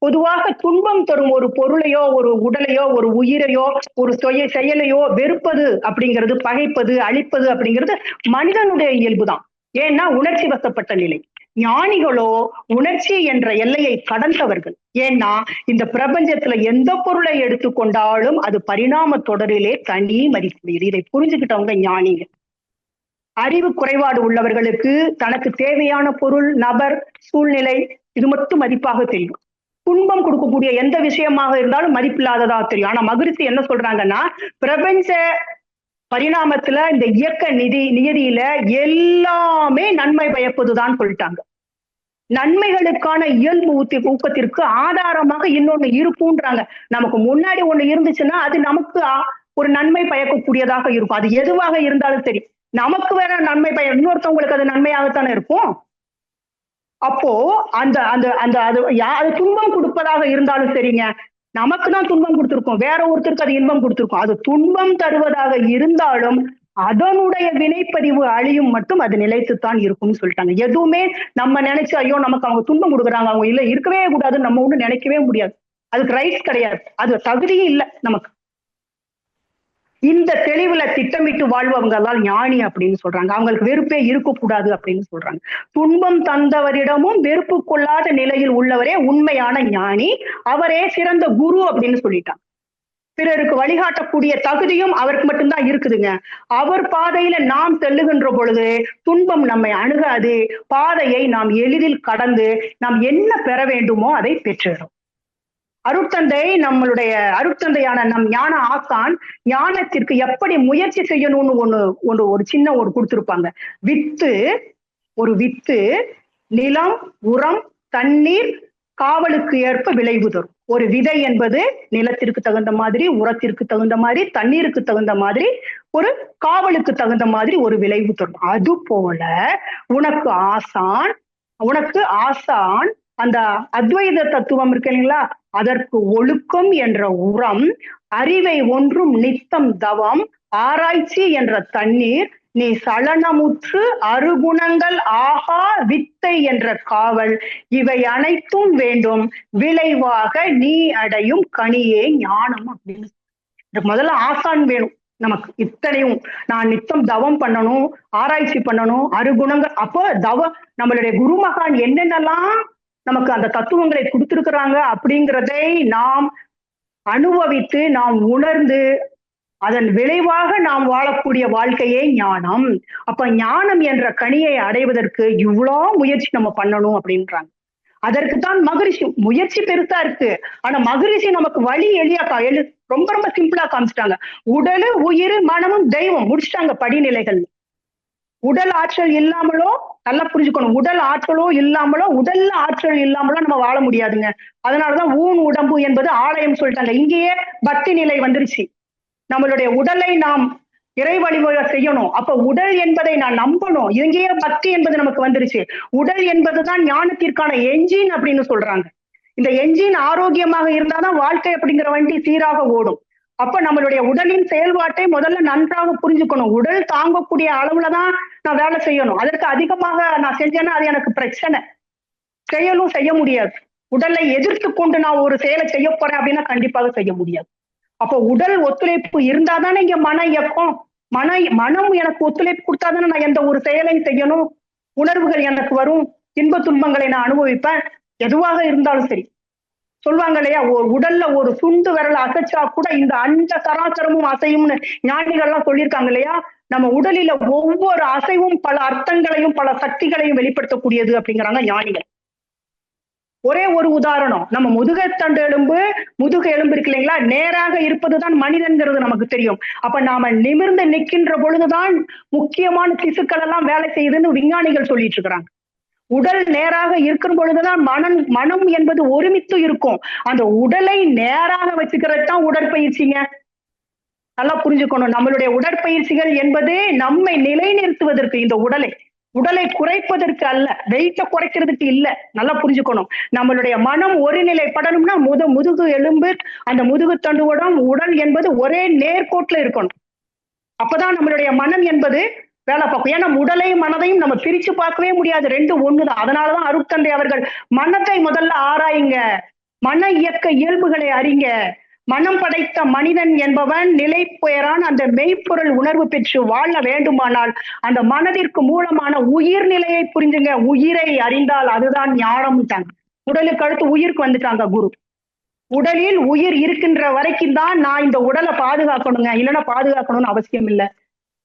பொதுவாக துன்பம் தரும் ஒரு பொருளையோ ஒரு உடலையோ ஒரு உயிரையோ ஒரு செயலையோ வெறுப்பது அப்படிங்கிறது, பகைப்பது, அழிப்பது அப்படிங்கிறது மனிதனுடைய இயல்புதான். ஏன்னா உணர்ச்சி வசப்பட்ட நிலை. ஞானிகளோ உணர்ச்சி என்ற எல்லையை கடந்தவர்கள். ஏன்னா இந்த பிரபஞ்சத்துல எந்த பொருளை எடுத்துக்கொண்டாலும் அது பரிணாம தொடரிலே தனி மதிப்பு. இதை புரிஞ்சுக்கிட்டவங்க ஞானிங்க. அறிவு குறைபாடு உள்ளவர்களுக்கு தனக்கு தேவையான பொருள், நபர், சூழ்நிலை இது மட்டும் மதிப்பாக தெரியும். துன்பம் கொடுக்கக்கூடிய எந்த விஷயமாக இருந்தாலும் மதிப்பில்லாததா தெரியும். ஆனா மகிழ்ச்சி என்ன சொல்றாங்கன்னா, பிரபஞ்ச பரிணாமத்துல இந்த இயக்க நியதியில எல்லாமே நன்மை பயப்பதுதான் சொல்லிட்டாங்க. நன்மைகளுக்கான இயல்பு ஊக்கத்திற்கு ஆதாரமாக இன்னொன்னு இருக்குன்றாங்க. நமக்கு முன்னாடி ஒண்ணு இருந்துச்சுன்னா அது நமக்கு ஒரு நன்மை பயக்கக்கூடியதாக இருக்கும். அது எதுவாக இருந்தாலும் சரி, நமக்கு வேற நன்மை இன்னொருத்தவங்களுக்கு அது நன்மையாகத்தானே இருக்கும். அப்போ அந்த அந்த அந்த அது துன்பம் கொடுப்பதாக இருந்தாலும் சரிங்க, நமக்கு தான் துன்பம் கொடுத்திருக்கோம், வேற ஒருத்தருக்கு அது இன்பம் கொடுத்திருக்கோம். அது துன்பம் தருவதாக இருந்தாலும் அதனுடைய வினைப்பதிவு அழியும் மட்டும் அது நிலைத்துத்தான் இருக்கும்னு சொல்லிட்டாங்க. எதுவுமே நம்ம நினைச்சு ஐயோ நமக்கு அவங்க துன்பம் கொடுக்குறாங்க, அவங்க இல்ல இருக்கவே கூடாதுன்னு நம்ம ஒண்ணு நினைக்கவே முடியாது. அதுக்கு ரைட்ஸ் கிடையாது, அது தகுதியும் இல்லை நமக்கு. இந்த தெளிவுல திட்டமிட்டு வாழ்வவங்க எல்லாம் ஞானி அப்படின்னு சொல்றாங்க. அவங்களுக்கு வெறுப்பே இருக்கக்கூடாது அப்படின்னு சொல்றாங்க. துன்பம் தந்தவரிடமும் வெறுப்பு கொள்ளாத நிலையில் உள்ளவரே உண்மையான ஞானி, அவரே சிறந்த குரு அப்படின்னு சொல்லிட்டாங்க. பிறருக்கு வழிகாட்டக்கூடிய தகுதியும் அவருக்கு மட்டும்தான் இருக்குதுங்க. அவர் பாதையில நாம் செல்லுகின்ற பொழுது துன்பம் நம்மை அணுகாது. பாதையை நாம் எளிதில் கடந்து நாம் என்ன பெற வேண்டுமோ அதை பெற்றுறோம். அருட்தந்தை, நம்மளுடைய அருட்தந்தையான நம் ஞான ஆசான் ஞானத்திற்கு எப்படி முயற்சி செய்யணும்னு ஒரு சின்ன ஒரு கொடுத்திருப்பாங்க. வித்து நிலம், உரம், தண்ணீர், காவலுக்கு ஏற்ப விளைவு தரும். ஒரு விதை என்பது நிலத்திற்கு தகுந்த மாதிரி, உரத்திற்கு தகுந்த மாதிரி, தண்ணீருக்கு தகுந்த மாதிரி, ஒரு காவலுக்கு தகுந்த மாதிரி ஒரு விளைவு தரும். அது போல உனக்கு ஆசான் அந்த அத்வைத தத்துவம் இருக்கு இல்லைங்களா, அதற்கு ஒழுக்கம் என்ற உரம், அறிவை ஒன்றும் நித்தம் தவம், ஆராய்ச்சி என்ற தண்ணீர், நீ சலனமுற்று அருகுணங்கள் ஆகா வித்தை என்ற காவல், இவை அனைத்தும் வேண்டும், விளைவாக நீ அடையும் கனியே ஞானம் அப்படின்னு. முதல்ல ஆசான் வேணும் நமக்கு. இத்தனையும் நான் நித்தம் தவம் பண்ணணும், ஆராய்ச்சி பண்ணணும், அருகுணங்கள். அப்போ நம்மளுடைய குருமகான் என்னென்னலாம் நமக்கு அந்த தத்துவங்களை கொடுத்திருக்கிறாங்க அப்படிங்கிறதை நாம் அனுபவித்து நாம் உணர்ந்து அதன் விளைவாக நாம் வாழக்கூடிய வாழ்க்கையே ஞானம். அப்ப ஞானம் என்ற கனியை அடைவதற்கு இவ்வளோ முயற்சி நம்ம பண்ணணும் அப்படின்றாங்க. அதற்குத்தான் மகரிஷி முயற்சி பெருசா இருக்கு. ஆனா மகரிஷி நமக்கு வழி ரொம்ப ரொம்ப சிம்பிளா காமிச்சிட்டாங்க. உடல், உயிர், மனமும் தெய்வம் முடிச்சிட்டாங்க படிநிலைகள். உடல் ஆற்றல் இல்லாமலோ, நல்லா புரிஞ்சுக்கணும், உடல் ஆற்றலோ இல்லாமலோ, உடல்ல ஆற்றல் இல்லாமலோ நம்ம வாழ முடியாதுங்க. அதனாலதான் ஊன் உடம்பு என்பது ஆலயம் சொல்லிட்டாங்க. இங்கேயே பக்தி நிலை வந்துருச்சு. நம்மளுடைய உடலை நாம் இறை வழிபாடு செய்யணும். அப்ப உடல் என்பதை நான் நம்பணும். இங்கேயே பக்தி என்பது நமக்கு வந்துருச்சு. உடல் என்பதுதான் ஞானத்திற்கான என்ஜின் அப்படின்னு சொல்றாங்க. இந்த என்ஜின் ஆரோக்கியமாக இருந்தாதான் வாழ்க்கை அப்படிங்கிற வண்டி சீராக ஓடும். அப்ப நம்மளுடைய உடலின் செயல்பாட்டை முதல்ல நன்றாக புரிஞ்சுக்கணும். உடல் தாங்கக்கூடிய அளவுலதான் நான் வேலை செய்யணும். அதற்கு அதிகமாக நான் செஞ்சேன்னா அது எனக்கு பிரச்சனை. செயலும் செய்ய முடியாது. உடலை எதிர்த்து கொண்டு நான் ஒரு செயலை செய்ய போறேன் அப்படின்னா கண்டிப்பாக செய்ய முடியாது. அப்போ உடல் ஒத்துழைப்பு இருந்தாதானே இங்க மன இயக்கம். மனம் எனக்கு ஒத்துழைப்பு கொடுத்தாதானே நான் எந்த ஒரு செயலையும் செய்யணும். உணர்வுகள் எனக்கு வரும், இன்ப துன்பங்களை நான் அனுபவிப்பேன். எதுவாக இருந்தாலும் சரி. சொல்லுவாங்க இல்லையா, உடல்ல ஒரு சுண்டு விரல் அசைச்சா கூட இந்த அந்த சராசரமும் அசையும்னு ஞானிகள்லாம் சொல்லியிருக்காங்க இல்லையா. நம்ம உடலில ஒவ்வொரு அசைவும் பல அர்த்தங்களையும் பல சக்திகளையும் வெளிப்படுத்தக்கூடியது அப்படிங்கிறாங்க ஞானிகள். ஒரே ஒரு உதாரணம், நம்ம முதுகு எலும்பு இருக்கு இல்லைங்களா, நேராக இருப்பதுதான் மனிதன்கிறது நமக்கு தெரியும். அப்ப நாம நிமிர்ந்து நிற்கின்ற பொழுதுதான் முக்கியமான திசுக்கள் எல்லாம் வேலை செய்யுதுன்னு விஞ்ஞானிகள் சொல்லிட்டு இருக்கிறாங்க. உடல் நேராக இருக்கும் பொழுதுதான் மனம் என்பது ஒருமித்து இருக்கும். அந்த உடலை நேராக வச்சுக்கிறது தான் உடற்பயிற்சிங்க. நல்லா புரிஞ்சுக்கணும். நம்மளுடைய உடற்பயிற்சிகள் என்பது நம்மை நிலைநிறுத்துவதற்கு, இந்த உடலை குறைப்பதற்கு அல்ல, வெயிட்ட குறைக்கிறதுக்கு இல்ல. நல்லா புரிஞ்சுக்கணும். நம்மளுடைய மனம் ஒருநிலைப்படணும்னா முதுகு எலும்பு, அந்த முதுகு தண்டுவடம், உடல் என்பது ஒரே நேர்கோட்டுல இருக்கணும். அப்பதான் நம்மளுடைய மனம் என்பது வேலை பார்க்கும். ஏன்னா உடலையும் மனதையும் நம்ம பிரிச்சு பார்க்கவே முடியாது. ரெண்டும் ஒண்ணுதான். அதனாலதான் அருட்தந்தை அவர்கள் மனத்தை முதல்ல ஆராயுங்க, மன இயக்க இயல்புகளை அறிங்க. மனம் படைத்த மனிதன் என்பவன் நிலை பெயரான் அந்த மெய்ப்பொருள் உணர்வு பெற்று வாழ வேண்டுமானால் அந்த மனதிற்கு மூலமான உயிர் நிலையை புரிஞ்சுங்க. உயிரை அறிந்தால் அதுதான் ஞானம்ட்டாங்க. உடலுக்கு அடுத்து உயிருக்கு வந்துட்டாங்க குரு. உடலில் உயிர் இருக்கின்ற வரைக்கும் தான் நான் இந்த உடலை பாதுகாக்கணுங்க, இல்லைன்னா பாதுகாக்கணும்னு அவசியம் இல்லை.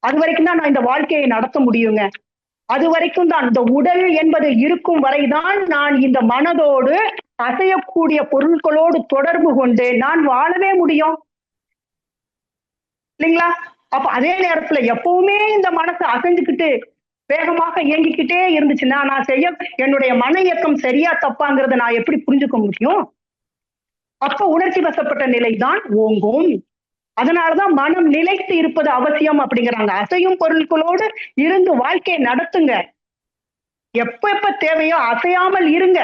அது வரைக்கும் தான் நான் இந்த வாழ்க்கையை நடத்த முடியுங்க. அது வரைக்கும் தான் இந்த உடல் என்பது இருக்கும் வரைதான் நான் இந்த மனதோடு அசையக்கூடிய பொருட்களோடு தொடர்பு கொண்டு நான் வாழவே முடியும் இல்லைங்களா? அப்ப அதே நேரத்துல எப்பவுமே இந்த மனசு அசைஞ்சுக்கிட்டு வேகமாக இயங்கிக்கிட்டே இருந்துச்சுன்னா நான் என்னுடைய மன இயக்கம் சரியா தப்பாங்கிறத நான் எப்படி புரிஞ்சுக்க முடியும்? அப்ப உணர்ச்சி வசப்பட்ட நிலைதான் ஓங்கும். அதனாலதான் மனம் நிலைத்து இருப்பது அவசியம் அப்படிங்கிறாங்க. அசையும் பொருட்களோடு இருந்து வாழ்க்கையை நடத்துங்க. எப்ப தேவையோ அசையாமல் இருங்க.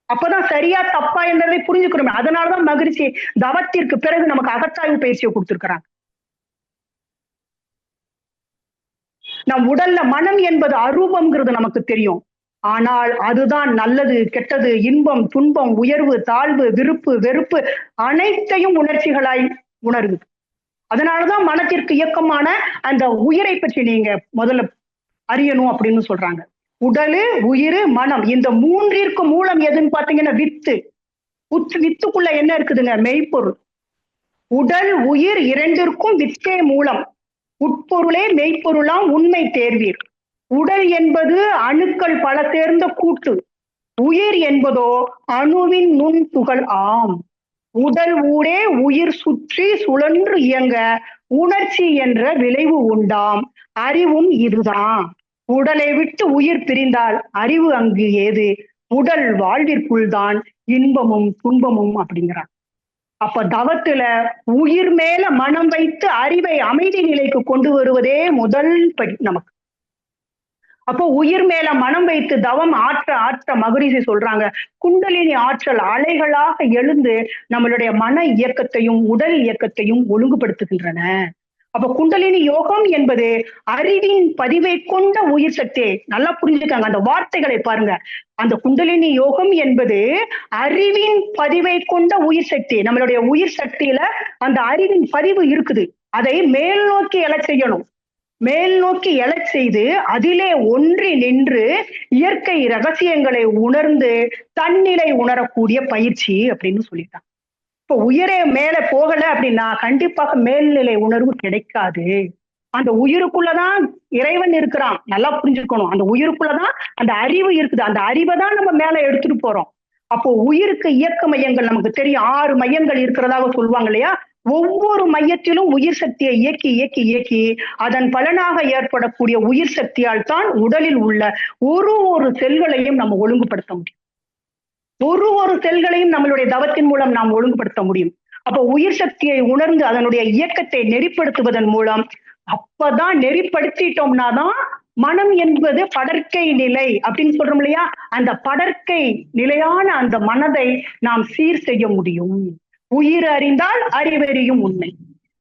அப்பதான் சரியா தப்பா என்றதை புரிஞ்சுக்கணும். அதனாலதான் மகிழ்ச்சி தவத்திற்கு பிறகு நமக்கு அகத்தாய்வு பயிற்சியை கொடுத்திருக்கிறாங்க. நம் உடல்ல மனம் என்பது அரூபம்ங்கிறது நமக்கு தெரியும். ஆனால் அதுதான் நல்லது கெட்டது, இன்பம் துன்பம், உயர்வு தாழ்வு, விருப்பு வெறுப்பு அனைத்தையும் உணர்ச்சிகளாய் உணர்வு. அதனாலதான் மனத்திற்கு இயக்கமான அந்த உயிரை பற்றி நீங்க முதல்ல அறியணும் அப்படின்னு சொல்றாங்க. உடலு, உயிர், மனம், இந்த மூன்றிற்கு மூலம் எதுன்னு பாத்தீங்கன்னா வித்து. வித்துக்குள்ள என்ன இருக்குதுங்க? மெய்ப்பொருள். உடல் உயிர் இரண்டிற்கும் வித்தே மூலம். உட்பொருளே மெய்ப்பொருளாம் உண்மை தேர்வீர். உடல் என்பது அணுக்கள் பல சேர்ந்த கூட்டு. உயிர் என்பதோ அணுவின் நுண் துகள் ஆம். உடல் ஊடே உயிர் சுற்றி சுழன்று இயங்க உணர்ச்சி என்ற விளைவு உண்டாம். அறிவும் இதுதான். உடலை விட்டு உயிர் பிரிந்தால் அறிவு அங்கு ஏது? உடல் வாழ்விற்குள் தான் இன்பமும் துன்பமும் அப்படிங்கிறார். அப்ப தவத்துல உயிர் மேல மனம் வைத்து அறிவை அமைதி நிலைக்கு கொண்டு வருவதே முதல் படி நமக்கு. அப்போ உயிர் மேல மனம் வைத்து தவம் ஆற்ற மகரிஷி சொல்றாங்க, குண்டலினி ஆற்றல் அலைகளாக எழுந்து நம்மளுடைய மன இயக்கத்தையும் உடல் இயக்கத்தையும் ஒழுங்குபடுத்துகின்றன. அப்ப குண்டலினி யோகம் என்பது அறிவின் பதிவை கொண்ட உயிர் சக்தி. நல்லா புரிஞ்சுக்காங்க அந்த வார்த்தைகளை பாருங்க. அந்த குண்டலினி யோகம் என்பது அறிவின் பதிவை கொண்ட உயிர் சக்தி. நம்மளுடைய உயிர் சக்தியில அந்த அறிவின் பதிவு இருக்குது. அதை மேல் நோக்கி எழச் செய்யணும். மேல் நோக்கி எழச் செய்து அதிலே ஒன்றி நின்று இயற்கை ரகசியங்களை உணர்ந்து தன்னிலை உணரக்கூடிய பயிற்சி அப்படின்னு சொல்லிட்டாங்க. இப்ப உயிரே மேல போகல அப்படின்னா கண்டிப்பாக மேல்நிலை உணர்வு கிடைக்காது. அந்த உயிருக்குள்ளதான் இறைவன் இருக்கிறான். நல்லா புரிஞ்சுக்கணும். அந்த உயிருக்குள்ளதான் அந்த அறிவு இருக்குது. அந்த அறிவை தான் நம்ம மேல எடுத்துட்டு போறோம். அப்போ உயிருக்கு இயக்க மையங்கள் நமக்கு தெரியும். 6 மையங்கள் இருக்கிறதாக சொல்லுவாங்க இல்லையா? ஒவ்வொரு மையத்திலும் உயிர் சக்தியை இயக்கி இயக்கி இயக்கி அதன் பலனாக ஏற்படக்கூடிய உயிர் சக்தியால் தான் உடலில் உள்ள ஒரு செல்களையும் நம்ம ஒழுங்குபடுத்த முடியும். ஒரு செல்களையும் நம்மளுடைய தவத்தின் மூலம் நாம் ஒழுங்குபடுத்த முடியும். அப்ப உயிர் சக்தியை உணர்ந்து அதனுடைய இயக்கத்தை நெறிப்படுத்துவதன் மூலம் அப்பதான் நெறிப்படுத்திட்டோம்னா தான் மனம் என்பது படற்கை நிலை அப்படின்னு சொல்றோம் இல்லையா? அந்த படற்கை நிலையான அந்த மனதை நாம் சீர் செய்ய முடியும். உயிர் அறிந்தால் அறிவறியும் உண்மை.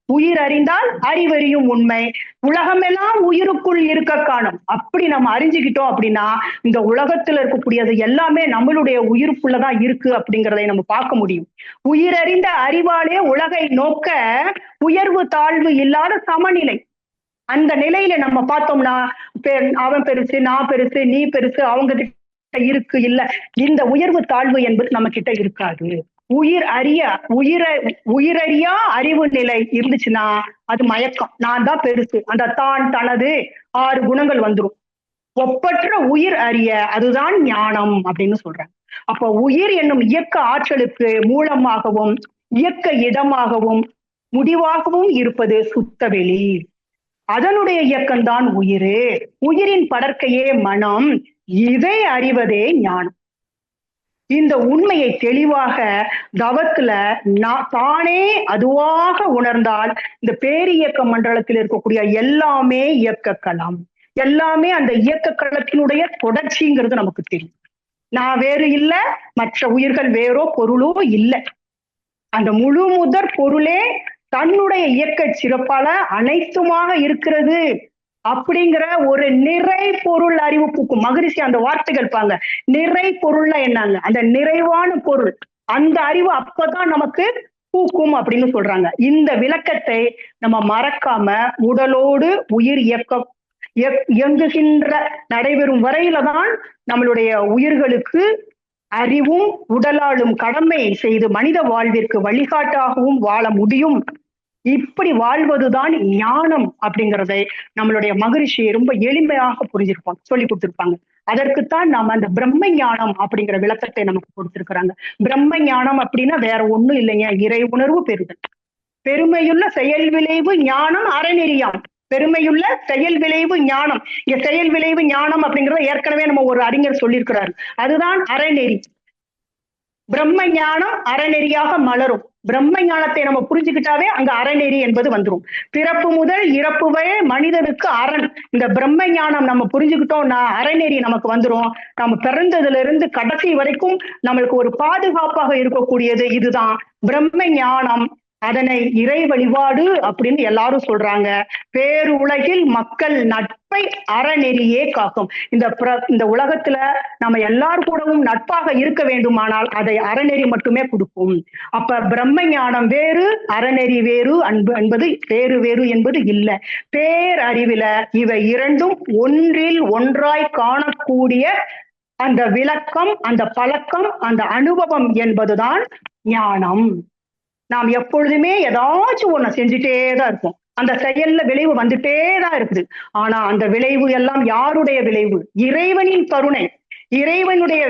உயிர் அறிந்தால் அறிவறியும் உண்மை. உலகமெல்லாம் உயிருக்குள் இருக்க காணும். அப்படி நம்ம அறிஞ்சுக்கிட்டோம் அப்படின்னா இந்த உலகத்துல இருக்கக்கூடியது எல்லாமே நம்மளுடைய உயிருக்குள்ளதான் இருக்கு அப்படிங்கிறதை நம்ம பார்க்க முடியும். உயிரறிந்த அறிவாலே உலகை நோக்க உயர்வு தாழ்வு இல்லாத சமநிலை. அந்த நிலையில நம்ம பார்த்தோம்னா அவன் பெருசு, நான் பெருசு, நீ பெருசு, அவங்க கிட்ட இருக்கு இல்ல, இந்த உயர்வு தாழ்வு என்பது நம்ம கிட்ட இருக்காது. உயிரறியா அறிவு நிலை இருந்துச்சுன்னா அது மயக்கம். நான் தான் பெருசு, அந்த தான் தனது 6 குணங்கள் வந்துரும். ஒப்பற்ற உயிர் அறிய அதுதான் ஞானம் அப்படின்னு சொல்றாங்க. அப்ப உயிர் என்னும் இயக்க ஆற்றலுக்கு மூலமாகவும் இயக்க இடமாகவும் முடிவாகவும் இருப்பது சுத்தவெளி. அதனுடைய இயக்கம்தான் உயிர். உயிரின் படற்கையே மனம். இதை அறிவதே ஞானம். இந்த உண்மையை தெளிவாக தவத்துல தானே அதுவாக உணர்ந்தால் இந்த பேரியக்க மண்டலத்தில் இருக்கக்கூடிய எல்லாமே இயக்க களம், எல்லாமே அந்த இயக்க களத்தினுடைய தொடர்ச்சிங்கிறது நமக்கு தெரியும். நான் வேறு இல்ல, மற்ற உயிர்கள் வேறோ பொருளோ இல்லை. அந்த முழு முதற் பொருளே தன்னுடைய இயக்க சிறப்பால அனைத்துமாக இருக்கிறது அப்படிங்கிற ஒரு நிறை பொருள் அறிவு பூக்கும். மகரிஷி அந்த வார்த்தைகள் பாங்க, நிறை பொருள்னா என்னங்க, அந்த நிறைவான பொருள், அந்த அறிவு அப்பதான் நமக்கு பூக்கும் அப்படின்னு சொல்றாங்க. இந்த விளக்கத்தை நம்ம மறக்காம உடலோடு உயிர் இயங்குகின்ற நடைபெறும் வரையில தான் நம்மளுடைய உயிர்களுக்கு அறிவும் உடலாலும் கடமை செய்து மனித வாழ்விற்கு வழிகாட்டாகவும் வாழ முடியும். இப்படி வாழ்வதுதான் ஞானம் அப்படிங்கிறதை நம்மளுடைய மகரிஷி ரொம்ப எளிமையாக புரிஞ்சிருப்பாங்க, சொல்லி கொடுத்திருப்பாங்க. அதற்குத்தான் நாம அந்த பிரம்ம ஞானம் அப்படிங்கிற விளக்கத்தை நமக்கு கொடுத்திருக்கிறாங்க. பிரம்ம ஞானம் அப்படின்னா வேற ஒண்ணும் இல்லைங்க, இறை உணர்வு பெறுதல். பெருமையுள்ள செயல் விளைவு ஞானம் அறநெறியாம். பெருமையுள்ள செயல் விளைவு ஞானம். இங்க செயல் விளைவு ஞானம் அப்படிங்கறத ஏற்கனவே நம்ம ஒரு அறிஞர் சொல்லியிருக்கிறாரு. அதுதான் அறநெறி. பிரம்ம ஞானம் அறநெறியாக மலரும். பிரம்ம ஞானத்தை நம்ம புரிஞ்சுக்கிட்டாவே அங்க அறநெறி என்பது வந்துரும். பிறப்பு முதல் இறப்பு வரை மனிதனுக்கு அரண். இந்த பிரம்ம ஞானம் நம்ம புரிஞ்சுக்கிட்டோம்னா அறநெறி நமக்கு வந்துரும். நம்ம பிறந்ததுல இருந்து கடைசி வரைக்கும் நம்மளுக்கு ஒரு பாதுகாப்பாக இருக்கக்கூடியது இதுதான் பிரம்ம ஞானம். அதனை இறை வழிபாடு அப்படின்னு எல்லாரும் சொல்றாங்க. பேரு உலகில் மக்கள் நட்பை அறநெறியே காக்கும். இந்த உலகத்துல நம்ம எல்லார் கூடவும் நட்பாக இருக்க வேண்டுமானால் அதை அறநெறி மட்டுமே கொடுக்கும். அப்ப பிரம்ம ஞானம் வேறு, அறநெறி வேறு, அன்பு என்பது வேறு வேறு என்பது இல்லை. பேரறிவில இவை இரண்டும் ஒன்றில் ஒன்றாய் காணக்கூடிய அந்த விளக்கம், அந்த பழக்கம், அந்த அனுபவம் என்பதுதான் ஞானம். நாம் எப்பொழுதுமே ஏதாச்சும் ஒண்ணு செஞ்சுட்டேதான் இருப்போம். அந்த செயல்ல விளைவு வந்துட்டே தான் இருக்குது. ஆனா அந்த விளைவு எல்லாம் யாருடைய விளைவு? இறைவனின் கருணை, இறைவனுடைய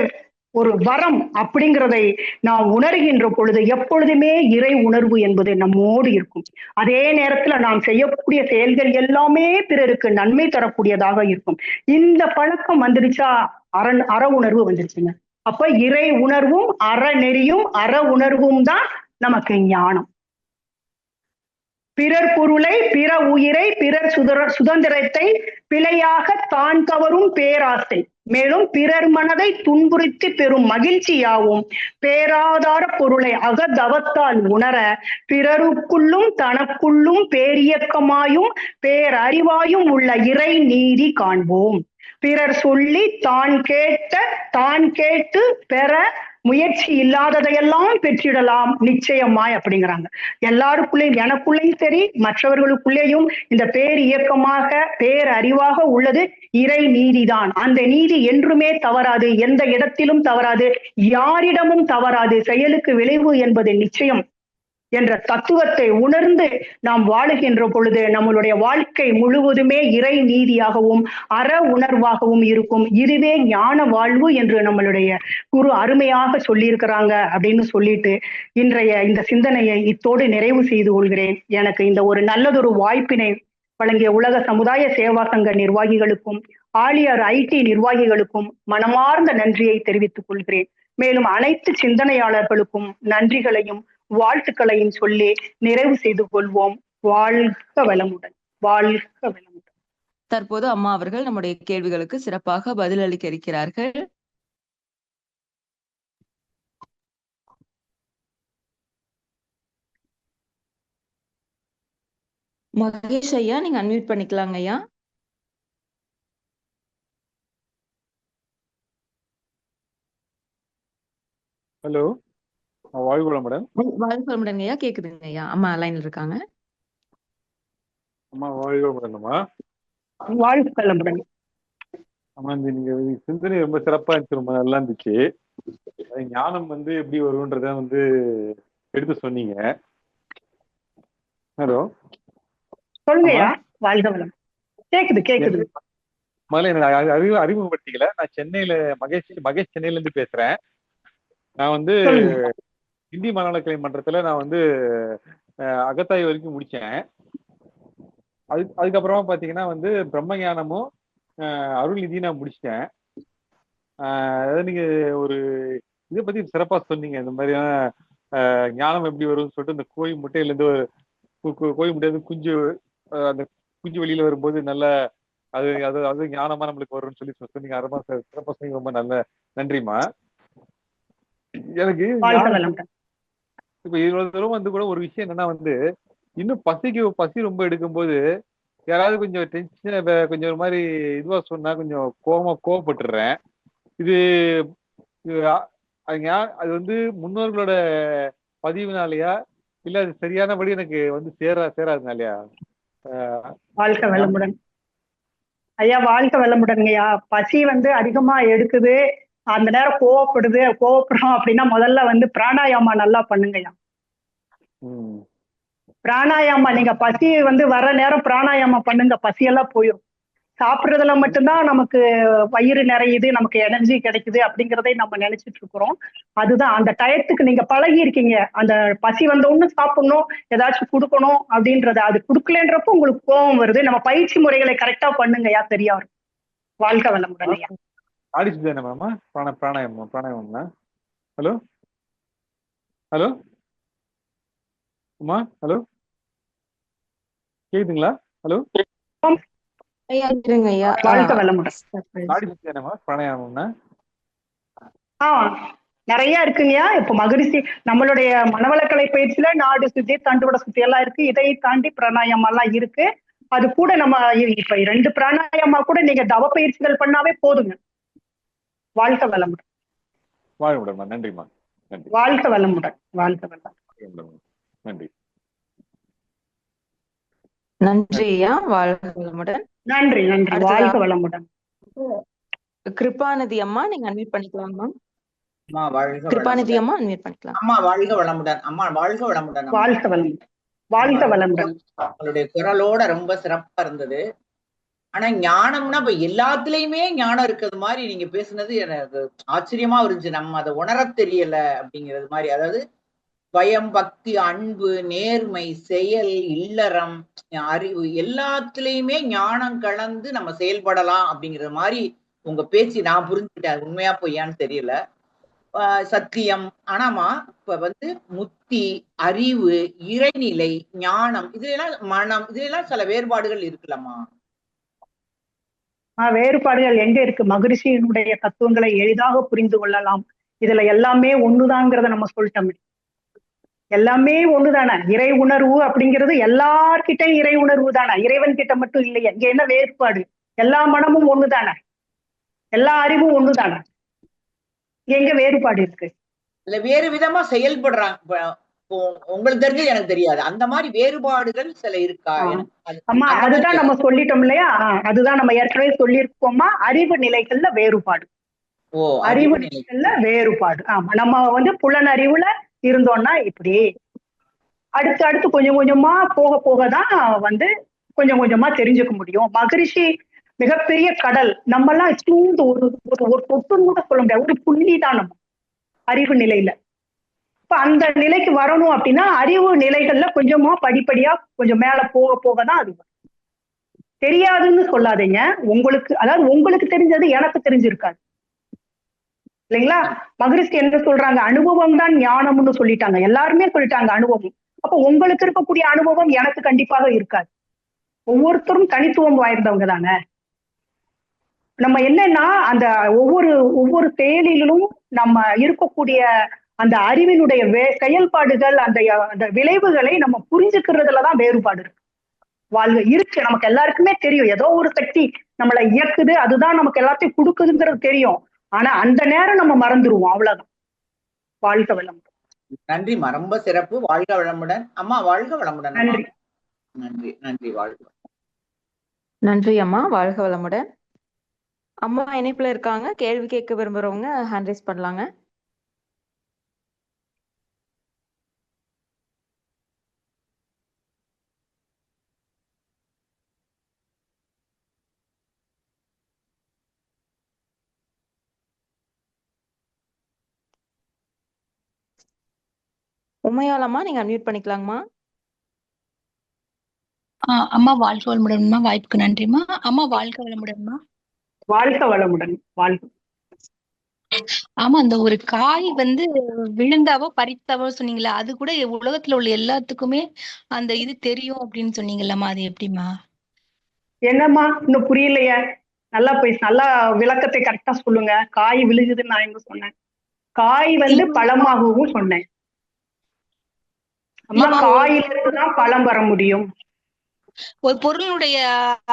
ஒரு வரம் அப்படிங்கிறதை நாம் உணர்கின்ற பொழுது எப்பொழுதுமே இறை உணர்வு என்பது நம்மோடு இருக்கும். அதே நேரத்துல நாம் செய்யக்கூடிய செயல்கள் எல்லாமே பிறருக்கு நன்மை தரக்கூடியதாக இருக்கும். இந்த பழக்கம் வந்துருச்சா அற உணர்வு வந்துருச்சுங்க. அப்ப இறை உணர்வும் அறநெறியும் அற உணர்வும் தான் நமக்கு ஞானம். பிறர் பொருளை, பிற உயிரை, பிறர் சுதந்திரத்தை பிழையாக தான் கவரும் பேராசை, மேலும் பிறர் மனதை துன்புறுத்தி பெறும் மகிழ்ச்சியாவும் பேராதார பொருளை அகதவத்தால் உணர பிறருக்குள்ளும் தனக்குள்ளும் பேரியக்கமாயும் பேரறிவாயும் உள்ள இறை நீதி காண்போம். பிறர் சொல்லி தான் கேட்டு பெற முயற்சி இல்லாததையெல்லாம் பெற்றிடலாம் நிச்சயமாய் அப்படிங்கிறாங்க. எல்லாருக்குள்ளேயும், எனக்குள்ளேயும் சரி மற்றவர்களுக்குள்ளேயும் இந்த பேர் இயக்கமாக பேரறிவாக உள்ளது இறை நீதிதான். அந்த நீதி என்றுமே தவறாது, எந்த இடத்திலும் தவறாது, யாரிடமும் தவறாது. செயலுக்கு விளைவு என்பது நிச்சயம் என்ற தத்துவத்தை உணர்ந்து நாம் வாழுகின்ற பொழுது நம்மளுடைய வாழ்க்கை முழுவதுமே இறை நீதியாகவும் அற உணர்வாகவும் இருக்கும். இதுவே ஞான வாழ்வு என்று நம்மளுடைய குரு அருமையாக சொல்லியிருக்கிறாங்க அப்படின்னு சொல்லிட்டு இன்றைய இந்த சிந்தனையை இத்தோடு நிறைவு செய்து கொள்கிறேன். எனக்கு இந்த ஒரு நல்லதொரு வாய்ப்பினை வழங்கிய உலக சமுதாய சேவா சங்க நிர்வாகிகளுக்கும் ஆழியார் ஐடி நிர்வாகிகளுக்கும் மனமார்ந்த நன்றியை தெரிவித்துக் கொள்கிறேன். மேலும் அனைத்து சிந்தனையாளர்களுக்கும் நன்றிகளையும் வாழ்த்துக்களையும் சொல்லி நிறைவு செய்து கொள்வோம். வாழ்க வளமுடன், வாழ்க வளமுடன். தற்போது அம்மா அவர்கள் நம்முடைய கேள்விகளுக்கு சிறப்பாக பதிலளிக்க இருக்கிறார்கள். மகேஷ் ஐயா, நீங்க அன்மியூட் பண்ணிக்கலாங்க ஐயா. ஹலோ, வாழ்க வளமுடன். வாழ்க வளமுடன் ஐயா, கேக்குதுங்க ஐயா. அம்மா லைன்ல இருக்காங்க. அம்மா வாழ்க வளமுடன்மா. வாழ்க வளமுடன். ஆமா, நீங்க சிந்தனை ரொம்ப சிறப்பா இருந்துச்சு, ரொம்ப நல்லா இருந்துச்சு. ஞானம் எப்படி வரும்ன்றத எடுத்து சொன்னீங்க. ஹலோ சொல்லுங்கய்யா. வாழ்க வளம். கேக்குது. முதல்ல எனக்கு அறிமுகப்படுத்திக்கல. நான் சென்னையில மகேஷ் சென்னையில இருந்து பேசுறேன். நான் இந்தி மனநலக்கலை மன்றத்துல நான் அகத்தாய் வரைக்கும் முடிச்சேன். அதுக்கப்புறமா பாத்தீங்கன்னா பிரம்ம ஞானமும் அருள் நிதி நான் முடிச்சிட்டேன். அதாவது நீங்க ஒரு இதை பத்தி சிறப்பா சொன்னீங்க. இந்த மாதிரியான ஞானம் எப்படி வரும்னு சொல்லிட்டு இந்த கோழி முட்டையில இருந்து ஒரு கோழி முட்டையில இருந்து குஞ்சு அந்த குஞ்சு வெளியில வரும்போது நல்ல அது அது அது ஞானமா நம்மளுக்கு வரும்னு சொல்லி சொன்னீங்க. அருமா சிறப்பா சொன்னீங்க. ரொம்ப நல்ல நன்றிமா. எனக்கு வாழ்க ஞானம் வளமுடன். இப்ப இவ்வளவு தூரம் வந்து கூட ஒரு விஷயம் என்னன்னா வந்து இன்னும் பசி ரொம்ப எடுக்கும்போது யாராவது கொஞ்சம் டென்ஷன் கொஞ்சம் ஒரு மாதிரி இதுவா சொன்னா கொஞ்சம் கோவப்பட்டுடுறேன். இது அது வந்து முன்னோர்களோட பதிவுனாலயா இல்ல அது சரியானபடி எனக்கு வந்து சேராதுனாலயா? வாழ்க வளமுடன் ஐயா. வாழ்க வளமுடன்ங்கய்யா. பசி வந்து அதிகமா எடுக்குது, அந்த நேரம் கோவப்படுறோம் அப்படின்னா முதல்ல வந்து பிராணாயாமா நல்லா பண்ணுங்கய்யா. பிராணாயாமா நீங்க பசி வந்து வர நேரம் பிராணாயாமா பண்ணுங்க, பசியெல்லாம் போயிடும். சாப்பிடுறதுல மட்டும்தான் நமக்கு வயிறு நிறையுது, நமக்கு எனர்ஜி கிடைக்குது அப்படிங்கிறதை நம்ம நினைச்சிட்டு இருக்கிறோம். அதுதான் அந்த டயத்துக்கு நீங்க பழகி இருக்கீங்க. அந்த பசி வந்த உடனே சாப்பிடணும், ஏதாச்சும் கொடுக்கணும் அப்படின்றத அது கொடுக்கலன்றப்போ உங்களுக்கு கோபம் வருது. நம்ம பயிற்சி முறைகளை கரெக்டா பண்ணுங்கய்யா, சரியா இருக்கும். வாழ்க வளமுடன் ஐயா. ஆடிச்சுதானே மேமா பிராணாயாமம்? ஹலோ ஹலோ அம்மா, ஹலோ கேக்குதுங்களா? ஹலோ ஐயா இருங்க ஐயா. வாழ்க வளமுடன். ஆடிச்சுதானேமா பிராணாயாமம்னா? நிறைய இருக்குங்கய்யா. இப்ப மகரிஷி நம்மளுடைய மனவளக்கலை பயிற்சியில நாடு சுத்தி தண்டுவட சுத்தி எல்லாம் இருக்கு. இதை தாண்டி பிராணாயாமம் எல்லாம் இருக்கு. அது கூட நம்ம இப்ப 2 பிராணாயாமா கூட நீங்க தவ பயிற்சிகள் பண்ணாவே போதுங்க. வாழ்க வளமுடன். வாழ்வுடன்மா. நன்றிமா. நன்றி. வாழ்க வளமுடன். வாழ்க வளமுடன். நன்றி. நன்றி ஐயா. வாழ்க வளமுடன். நன்றி நன்றி. வாழ்க வளமுடன். கிருபாநிதி அம்மா நீங்க அன்மியூட் பண்ணிக்கலாமா? அம்மா வாழ்க கிருபாநிதி வளமுடன். அம்மா அன்மியூட் பண்ணிக்கலாம். அம்மா வாழ்க வளமுடன். அம்மா வாழ்க வளமுடன். வாழ்க வளமுடன். வாழ்க வளமுடன். உங்களுடைய குரலோட ரொம்ப சிறப்பா இருந்தது. ஆனா ஞானம்னா இப்ப எல்லாத்துலயுமே ஞானம் இருக்கிறது மாதிரி நீங்க பேசுனது எனக்கு ஆச்சரியமா இருந்துச்சு. நம்ம அதை உணரத் தெரியல அப்படிங்கிறது மாதிரி. அதாவது பயம், பக்தி, அன்பு, நேர்மை, செயல், இல்லறம், அறிவு எல்லாத்துலயுமே ஞானம் கலந்து நம்ம செயல்படலாம் அப்படிங்கிற மாதிரி உங்க பேச்சு நான் புரிஞ்சுக்கிட்டேன். அது உண்மையா பொய்யான்னு தெரியல. சத்தியம். ஆனாமா இப்ப வந்து முத்தி, அறிவு, இறைநிலை, ஞானம், இதுல மனம், இதுல சில வேறுபாடுகள் இருக்குல்லம்மா? வேறுபாடுகள் எங்க இருக்கு? மகரிஷியினுடைய தத்துவங்களை எளிதாக புரிந்து கொள்ளலாம். இதுல எல்லாமே ஒண்ணுதாங்கிறத நம்ம சொல்லிட்டோம். எல்லாமே ஒண்ணுதானே. இறை உணர்வு அப்படிங்கிறது எல்லார்கிட்டையும் இறை உணர்வு தானே, இறைவன் கிட்ட மட்டும் இல்லையா? இங்க என்ன வேறுபாடு? எல்லா மனமும் ஒண்ணுதானே, எல்லா அறிவும் ஒண்ணுதானே. எங்க வேறுபாடு இருக்கு? இல்ல வேறு விதமா செயல்படுறாங்க. உங்களுக்கு தெரிஞ்சது எனக்கு தெரியாது. அந்த மாதிரி வேறுபாடுகள் சில இருக்கா? ஆமா, அதுதான் நம்ம சொல்லிட்டோம் இல்லையா? அதுதான் நம்ம ஏற்கனவே சொல்லியிருக்கோமா, அறிவு நிலைகள்ல வேறுபாடு. அறிவு நிலைகள்ல வேறுபாடு. ஆமா, நம்ம வந்து புலனறிவுல இருந்தோம்னா இப்படி அடுத்து அடுத்து கொஞ்சம் கொஞ்சமா போக போகதான் வந்து கொஞ்சம் கொஞ்சமா தெரிஞ்சுக்க முடியும். மகரிஷி மிகப்பெரிய கடல், நம்ம எல்லாம் சூழ்ந்து ஒரு தொட்டுன்னு கூட சொல்ல முடியாது, ஒரு புள்ளி தான் நம்ம அறிவு நிலையில. இப்ப அந்த நிலைக்கு வரணும் அப்படின்னா அறிவு நிலைகள்ல கொஞ்சமா படிப்படியா கொஞ்சம் மேல போக போகதான் அது தெரியாதுன்னு சொல்லாதீங்க. உங்களுக்கு அதாவது உங்களுக்கு தெரிஞ்சது எனக்கு தெரிஞ்சிருக்காது இல்லைங்களா? மகரிஷி என்ன சொல்றாங்க? அனுபவம் தான் ஞானம்னு சொல்லிட்டாங்க. எல்லாருமே சொல்லிட்டாங்க அனுபவம். அப்ப உங்களுக்கு இருக்கக்கூடிய அனுபவம் எனக்கு கண்டிப்பாக இருக்காது. ஒவ்வொருத்தரும் தனித்துவம் வாய்ந்தவங்க தானே. நம்ம என்னன்னா அந்த ஒவ்வொரு செயலிலும் நம்ம இருக்கக்கூடிய அந்த அறிவினுடைய செயல்பாடுகள், அந்த விளைவுகளை நம்ம புரிஞ்சுக்கிறதுலதான் வேறுபாடு இருக்கு. இருக்கு, நமக்கு எல்லாருக்குமே தெரியும் ஏதோ ஒரு சக்தி நம்மளை இயக்குது, அதுதான் நமக்கு எல்லாத்தையும் கொடுக்குதுங்கிறது தெரியும். ஆனா அந்த நேரம் நம்ம மறந்துடுவோம், அவ்வளவுதான். வாழ்க வளமுடன். நன்றிம்மா, ரொம்ப சிறப்பு. வாழ்க வளமுடன் அம்மா. வாழ்க வளமுடன். நன்றி நன்றி நன்றி. வாழ்க. நன்றி அம்மா. வாழ்க வளமுடன். அம்மா இணைப்புல இருக்காங்க, கேள்வி கேட்க விரும்புறவங்க ஹேண்ட் ரைஸ் பண்ணலாங்க. உமையாலம்மா நீங்க அன்மியூட் பண்ணிக்கலாங்கம்மா. அம்மா வாழ்க வளமுடன்மா. வாய்ப்புக்கு நன்றிம்மா. அம்மா வாழ்க வளமுடன்மா. வாழ்க வளமுடன். வாழ்க. ஆமா, அந்த ஒரு காய் வந்து விழுந்தாவோ பறித்தாவோ சொன்னீங்களா, அது கூட உலகத்துல உள்ள எல்லாத்துக்குமே அந்த இது தெரியும் அப்படின்னு சொன்னீங்கல்லம்மா, அது எப்படிம்மா? என்னம்மா இன்னும் புரியலையே? நல்லா விளக்கத்தை கரெக்டா சொல்லுங்க. காய் விழுகுதுன்னு நான் எங்க சொன்னேன்? காய் வந்து இல்ல பழமாகவும் சொன்னேன். அம்மா இல்லம்மா, காயிலிருந்து தான் பழம் வர முடியும். ஒரு பொருளுடைய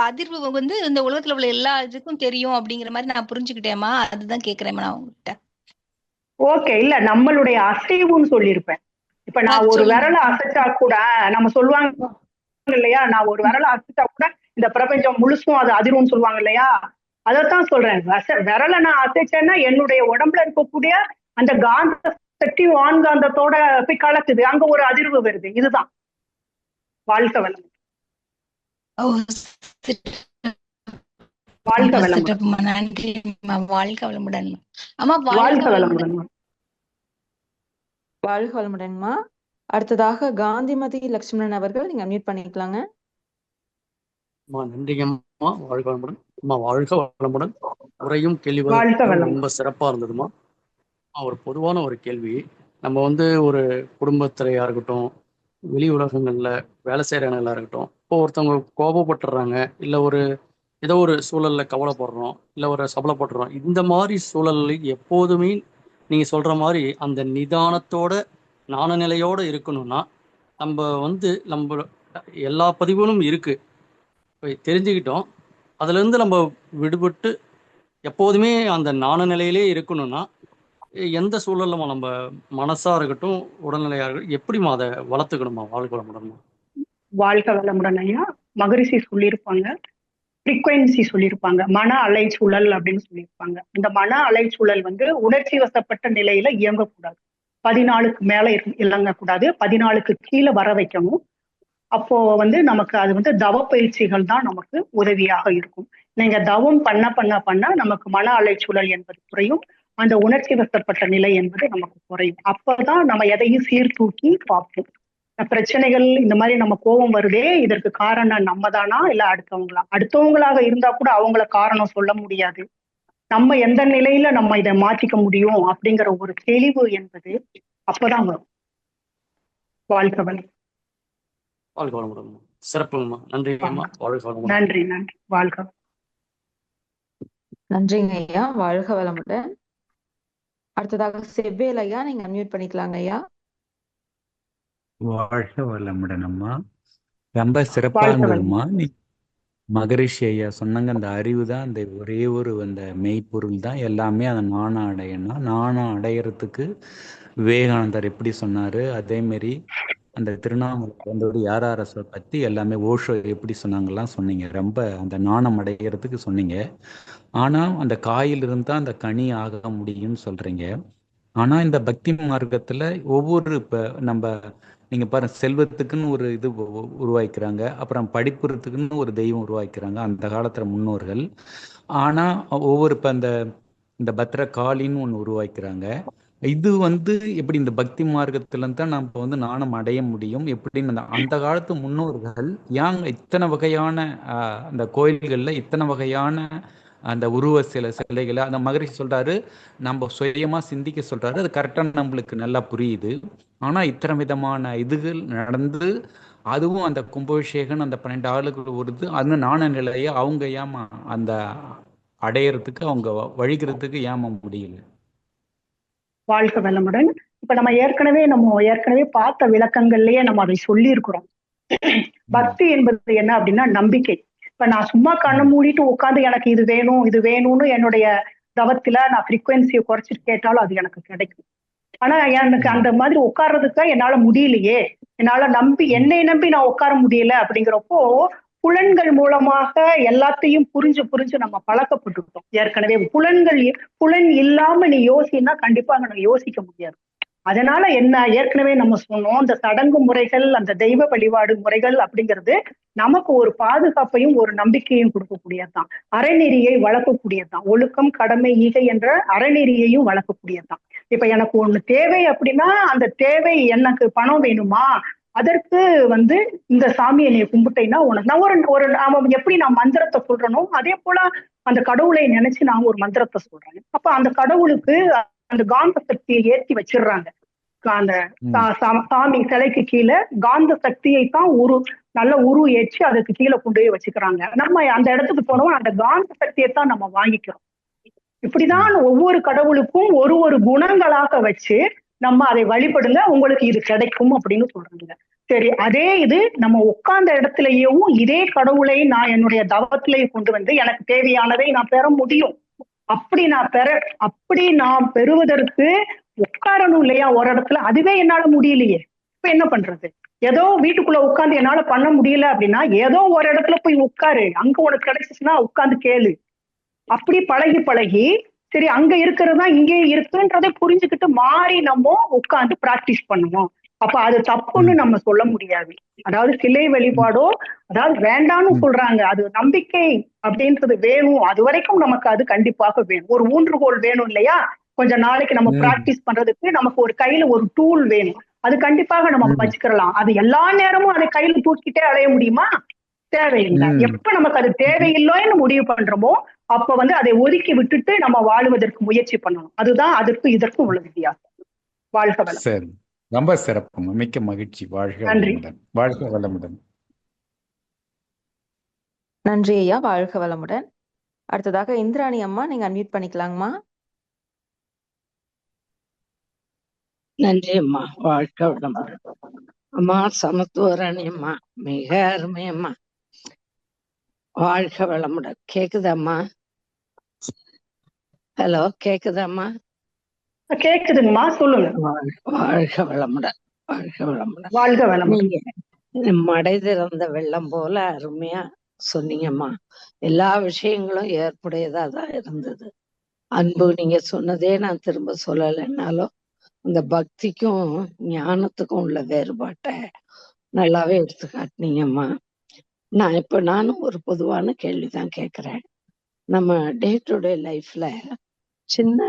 அதிர்வு வந்து இந்த உலகத்துல உள்ள எல்லா இதுக்கும் தெரியும் அப்படிங்கிற மாதிரி நான் புரிஞ்சுக்கிட்டேம்மா. அதுதான் கேக்குறேம்மா நான் உங்ககிட்ட. ஓகே, இல்ல நம்மளுடைய அசைவுன்னு சொல்லியிருப்பேன். இப்ப நான் ஒரு சொல்லுங்க. விரல அசைச்சா கூட நம்ம சொல்லுவாங்க இல்லையா, நான் ஒரு விரல அசைச்சா கூட இந்த பிரபஞ்சம் முழுசும் அது அதிரும்னு சொல்லுவாங்க இல்லையா? அதைத்தான் சொல்றேன். விரலை நான் அசைச்சேன்னா என்னுடைய உடம்புல இருக்கக்கூடிய அந்த காந்த சக்தி வான்காந்தத்தோட போய் கலக்குது, அங்க ஒரு அதிர்வு வருது. இதுதான் வாழ்க வளம். ஓ, வாழ்க வளமுடன். சிறப்புமா, நன்றிம்மா. வாழ்க வளமுடன். அம்மா வாழ்க வாழ்க வளமுடன். வளமுடன். வாழ்க வளமுடன்மா. அடுத்ததாக காந்திமதி லட்சுமணன் அவர்கள், நீங்க மியூட் பண்ணிக்கலாங்க. நன்றிங்கம்மா. வாழ்க வளமுடன். அம்மா வாழ்க வளமுடன். உரையும் வாழ்க கேள்விகளும் வளம். ரொம்ப சிறப்பா இருந்ததுமா. ஒரு பொதுவான ஒரு கேள்வி, நம்ம வந்து ஒரு குடும்பத்திலையா இருக்கட்டும், வெளி உலகங்கள்ல வேலை செய்யற இடங்களா இருக்கட்டும், இப்போ ஒருத்தவங்க கோபப்பட்டுறாங்க, இல்ல ஒரு ஏதோ ஒரு சூழல்ல கவலைப்படுறோம், இல்ல ஒரு சபலப்படுறோம், இந்த மாதிரி சூழல்ல எப்போதுமே நீங்க சொல்ற மாதிரி அந்த நிதானத்தோட நாணநிலையோட இருக்கணும்னா, நம்ம வந்து நம்ம எல்லா பதிவுகளும் இருக்கு, தெரிஞ்சுக்கிட்டோம். அதுல இருந்து நம்ம விடுபட்டு எப்போதுமே அந்த நாண நிலையிலே இருக்கணும்னா எந்த சூழல்ல நம்ம மனசா இருக்கட்டும், உடல்நிலையா இருக்கட்டும், எப்படிமா அதை வளர்த்துக்கணுமா? வாழ்க்கை வளமுடன்மா. வாழ்க வளமுடன் ஐயா. மகரிஷி சொல்லியிருப்பாங்க, ஃப்ரீக்வன்சி சொல்லியிருப்பாங்க, மன அலைச்சூழல் அப்படின்னு சொல்லியிருப்பாங்க. இந்த மன அலைச்சூழல் வந்து உணர்ச்சி வசப்பட்ட நிலையில இயங்கக்கூடாது. 14க்கு மேல இயங்கக்கூடாது, 14க்கு கீழே வர வைக்கணும். அப்போ வந்து நமக்கு அது வந்து தவ பயிற்சிகள் தான் நமக்கு உதவியாக இருக்கும். நீங்க தவம் பண்ண பண்ண பண்ண நமக்கு மன அலைச்சூழல் என்பது குறையும், அந்த உணர்ச்சி வசப்பட்ட நிலை என்பது நமக்கு குறையும். அப்பதான் நம்ம எதையும் சீர்தூக்கி பார்ப்போம். பிரச்சனைகள் இந்த மாதிரி நம்ம கோபம் வருதே, இதற்கு காரணம் நம்ம தானா இல்ல அடுத்தவங்களா? அடுத்தவங்களாக இருந்தா கூட அவங்கள காரணம் சொல்ல முடியாது. நம்ம எந்த நிலையில நம்ம இதை மாற்றிக்க முடியும் அப்படிங்கிற ஒரு தெளிவு என்பது அப்பதான் வரும். வாழ்க வளம். வாழ்க்கை வளமுடன்மா. சிறப்புங்கம்மா. நன்றிங்கம்மா. வாழ்க்கை வளமுடன். நன்றி நன்றி. வாழ்க. நன்றிங்க ஐயா. வாழ்க வளமுடன். அடுத்ததாக செவ்வேல் ஐயா, நீங்க மியூட் பண்ணிக்கலாங்க ஐயா. வாழ்க வளமுடன் அம்மா. ரொம்ப சிறப்பா வாழ்க இருந்ததுமா. வளம். நீ மகரிஷி ஐயா சொன்னாங்க, அந்த அறிவு தான் அந்த ஒரே ஒரு அந்த மெய்ப்பொருள் தான் எல்லாமே. அதை நாணம் அடையணும். நாணம் அடையறதுக்கு விவேகானந்தர் எப்படி சொன்னாரு, அதே மாதிரி அந்த திருவண்ணாமலை வந்தவர் யாராரச பத்தி எல்லாமே ஓஷோ எப்படி சொன்னாங்கலாம் சொன்னீங்க. ரொம்ப அந்த நாணம் அடைகிறதுக்கு சொன்னீங்க. ஆனா அந்த காயிலிருந்து தான் அந்த கனி ஆக முடியும்னு சொல்றீங்க. ஆனா இந்த பக்தி மார்க்கத்துல ஒவ்வொரு இப்ப நம்ம நீங்க பாருங்க, செல்வத்துக்குன்னு ஒரு இது உருவாக்கிறாங்க, அப்புறம் படிப்புறதுக்குன்னு ஒரு தெய்வம் உருவாக்கிறாங்க அந்த காலத்துல முன்னோர்கள். ஆனா ஒவ்வொரு இப்ப இந்த பத்ர காளின்னு ஒண்ணு உருவாக்கிறாங்க. இது வந்து எப்படி இந்த பக்தி மார்க்கத்துல தான் நம்ம வந்து நாணம் அடைய முடியும் எப்படின்னு அந்த காலத்து முன்னோர்கள் ஏன் இத்தனை வகையான அந்த கோயில்கள்ல இத்தனை வகையான அந்த உருவ சிலைகளை அந்த மகரிஷி சொல்றாரு, நம்ம சுயமா சிந்திக்க சொல்றாரு. அது கரெக்டா நம்மளுக்கு நல்லா புரியுது. ஆனா இத்தனை விதமான இதுகள் நடந்து, அதுவும் அந்த கும்பாபிஷேகம் அந்த 12 ஆளுகள் வருது, அந்த நாண நிலையை அவங்க ஏமா அந்த அடையறதுக்கு அவங்க வழிகிறதுக்கு ஏமா முடியல? வாழ்க வளமுடன். இப்ப நம்ம ஏற்கனவே பார்த்த விளக்கங்கள்லயே நம்ம அதை சொல்லி இருக்கிறோம். பக்தி என்பது என்ன அப்படின்னா நம்பிக்கை. இப்ப நான் சும்மா கண்ணை மூடிட்டு உட்காந்து எனக்கு இது வேணும் இது வேணும்னு என்னுடைய தவத்துல நான் ஃப்ரீக்வன்சியை குறைச்சிட்டு கேட்டாலும் அது எனக்கு கிடைக்கும். ஆனா எனக்கு அந்த மாதிரி உட்கார்றதுக்கு என்னால முடியலையே, என்னால என்னை நம்பி நான் உட்கார முடியல அப்படிங்கிறப்போ புலன்கள் மூலமாக எல்லாத்தையும் புரிஞ்சு புரிஞ்சு நம்ம பழக்கப்பட்டுட்டோம். ஏற்கனவே புலன் இல்லாம நீ யோசின்னா கண்டிப்பா அங்க யோசிக்க முடியாது. அதனால என்ன, ஏற்கனவே நம்ம சொன்னோம், அந்த சடங்கு முறைகள், அந்த தெய்வ வழிபாடு முறைகள் அப்படிங்கிறது நமக்கு ஒரு பாதுகாப்பையும் ஒரு நம்பிக்கையும் கொடுக்கக்கூடியதுதான். அறநெறியை வளர்க்கக்கூடியதுதான். ஒழுக்கம், கடமை, ஈகை என்ற அறநெறியையும் வளர்க்கக்கூடியதுதான். இப்ப எனக்கு ஒண்ணு தேவை அப்படின்னா அந்த தேவை, எனக்கு பணம் வேணுமா, அதற்கு வந்து இந்த சாமியை நீ கும்பிட்டேன்னா உனக்கு நான் ஒரு எப்படி நான் மந்திரத்தை சொல்றனோ அதே போல அந்த கடவுளை நினைச்சு நான் ஒரு மந்திரத்தை சொல்றேன். அப்ப அந்த கடவுளுக்கு அந்த காந்த சக்தியை ஏற்றி வச்சிடுறாங்க. அந்த சாமி சிலைக்கு கீழே காந்த சக்தியை தான் நல்ல ஏற்றி அதுக்கு கீழே கொண்டு போய் வச்சுக்கிறாங்க. நம்ம அந்த இடத்துக்கு போனோம், அந்த காந்த சக்தியை தான் நம்ம வாங்கிக்கிறோம். இப்படிதான் ஒவ்வொரு கடவுளுக்கும் ஒரு குணங்களாக வச்சு நம்ம அதை வழிபடுங்க, உங்களுக்கு இது கிடைக்கும் அப்படின்னு சொல்றாங்க. சரி, அதே இது நம்ம உட்கார்ந்த இடத்துலயும் இதே கடவுளை நான் என்னுடைய தவத்திலேயே கொண்டு வந்து எனக்கு தேவையானதை நான் பெற முடியும். அப்படி நான் பெறுவதற்கு உட்காரணும் இல்லையா ஒரு இடத்துல, அதுவே என்னால முடியலையே. இப்ப என்ன பண்றது? ஏதோ வீட்டுக்குள்ள உட்கார்ந்து என்னால பண்ண முடியல அப்படின்னா ஏதோ ஒரு இடத்துல போய் உட்காரு, அங்க உனக்கு கிடைச்சிச்சுன்னா உட்கார்ந்து கேளு. அப்படி பழகி சரி அங்க இருக்கிறதா இங்கே இருக்குன்றதை புரிஞ்சுக்கிட்டு மாறி நம்ம உட்கார்ந்து பிராக்டிஸ் பண்ணணும். அப்ப அது தப்புன்னு நம்ம சொல்ல முடியாது. அதாவது சிலை வழிபாடோ அதாவது வேண்டாம்னு சொல்றாங்க, அது நம்பிக்கை அப்படின்றது வேணும். அது வரைக்கும் நமக்கு அது கண்டிப்பாக வேணும். ஒரு ஊன்றுகோல் வேணும் இல்லையா? கொஞ்ச நாளைக்கு நம்ம பிராக்டிஸ் பண்றதுக்கு நமக்கு ஒரு கையில ஒரு டூல் வேணும். அது கண்டிப்பாக நம்ம வச்சுக்கலாம். அது எல்லா நேரமும் அதை கையில தூக்கிட்டே அலைய முடியுமா? தேவையில்லை. எப்ப நமக்கு அது தேவையில்லைன்னு முடிவு பண்றோமோ அப்ப அதை ஒதுக்கி விட்டுட்டு நம்ம வாழுவதற்கு முயற்சி பண்ணணும். அதுதான் அதற்கும் இதற்கும் உள்ள வித்தியாசம். வாழ்க வளம். சரி, ரொம்ப சிறப்புங்க, மிக்க மகிழ்ச்சி. வாழ்க வளமுடன். வாழ்க வளமுடன். நன்றி ஐயா, வாழ்க வளமுடன். அடுத்ததாக இந்திராணி அம்மா, நீங்க அன்மியூட் பண்ணிக்கலாங்கம்மா. நன்றி அம்மா, வாழ்க வளமுடன். அம்மா சமத்துவராணி அம்மா, மிக அருமை அம்மா, வாழ்க வளமுடன். கேக்குதாம்மா? ஹலோ, கேக்குதாம்மா? கேக்குதுங்கம்மா, சொல்லுங்க. வாழ்க வளமுடன், வாழ்க வளமுடன். வாழ்க வளமுடன். நீங்க மடை திறந்த வெள்ளம் போல அருமையா சொன்னீங்கம்மா. எல்லா விஷயங்களும் ஏற்புடையதா தான் இருந்தது. அன்பு நீங்க சொன்னதே நான் திரும்ப சொல்லலைன்னாலும் அந்த பக்திக்கும் ஞானத்துக்கும் உள்ள வேறுபாட்டை நல்லாவே எடுத்து காட்டினீங்கம்மா. நானும் ஒரு பொதுவான கேள்விதான் கேட்கிறேன். நம்ம டே டு டே லைஃப்ல சின்ன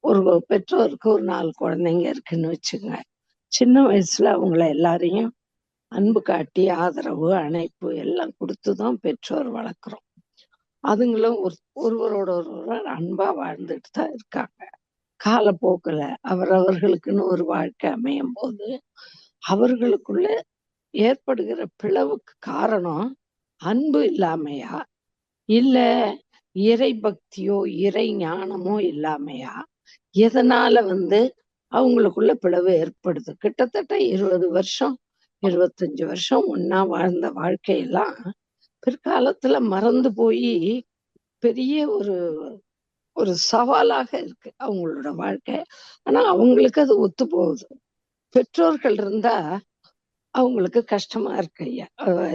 ஒரு பெற்றோருக்கு ஒரு 4 குழந்தைங்க இருக்குன்னு வச்சுங்க. சின்ன வயசுல அவங்கள எல்லாரையும் அன்பு காட்டி ஆதரவு அணைப்பு எல்லாம் கொடுத்துதான் பெற்றோர் வளர்க்குறோம். அதுங்களும் ஒருவரோட ஒருவர் அன்பா வாழ்ந்துட்டு தான் இருக்காங்க. காலப்போக்குல அவரவர்களுக்குன்னு ஒரு வாழ்க்கை அமையும் போது அவர்களுக்குள்ள ஏற்படுகிற பிளவுக்கு காரணம் அன்பு இல்லாமையா, இல்ல இறை பக்தியோ இறை ஞானமோ இல்லாமையா? எதனால அவங்களுக்குள்ள பிளவு ஏற்படுது? கிட்டத்தட்ட 20 வருஷம் 25 வருஷம் ஒன்னா வாழ்ந்த வாழ்க்கையெல்லாம் பிற்காலத்துல மறந்து போய் பெரிய ஒரு சவாலாக இருக்கு அவங்களோட வாழ்க்கை. ஆனா அவங்களுக்கு அது ஒத்து போகுது. பெற்றோர்கள் இருந்தா அவங்களுக்கு கஷ்டமா இருக்கு ஐயா,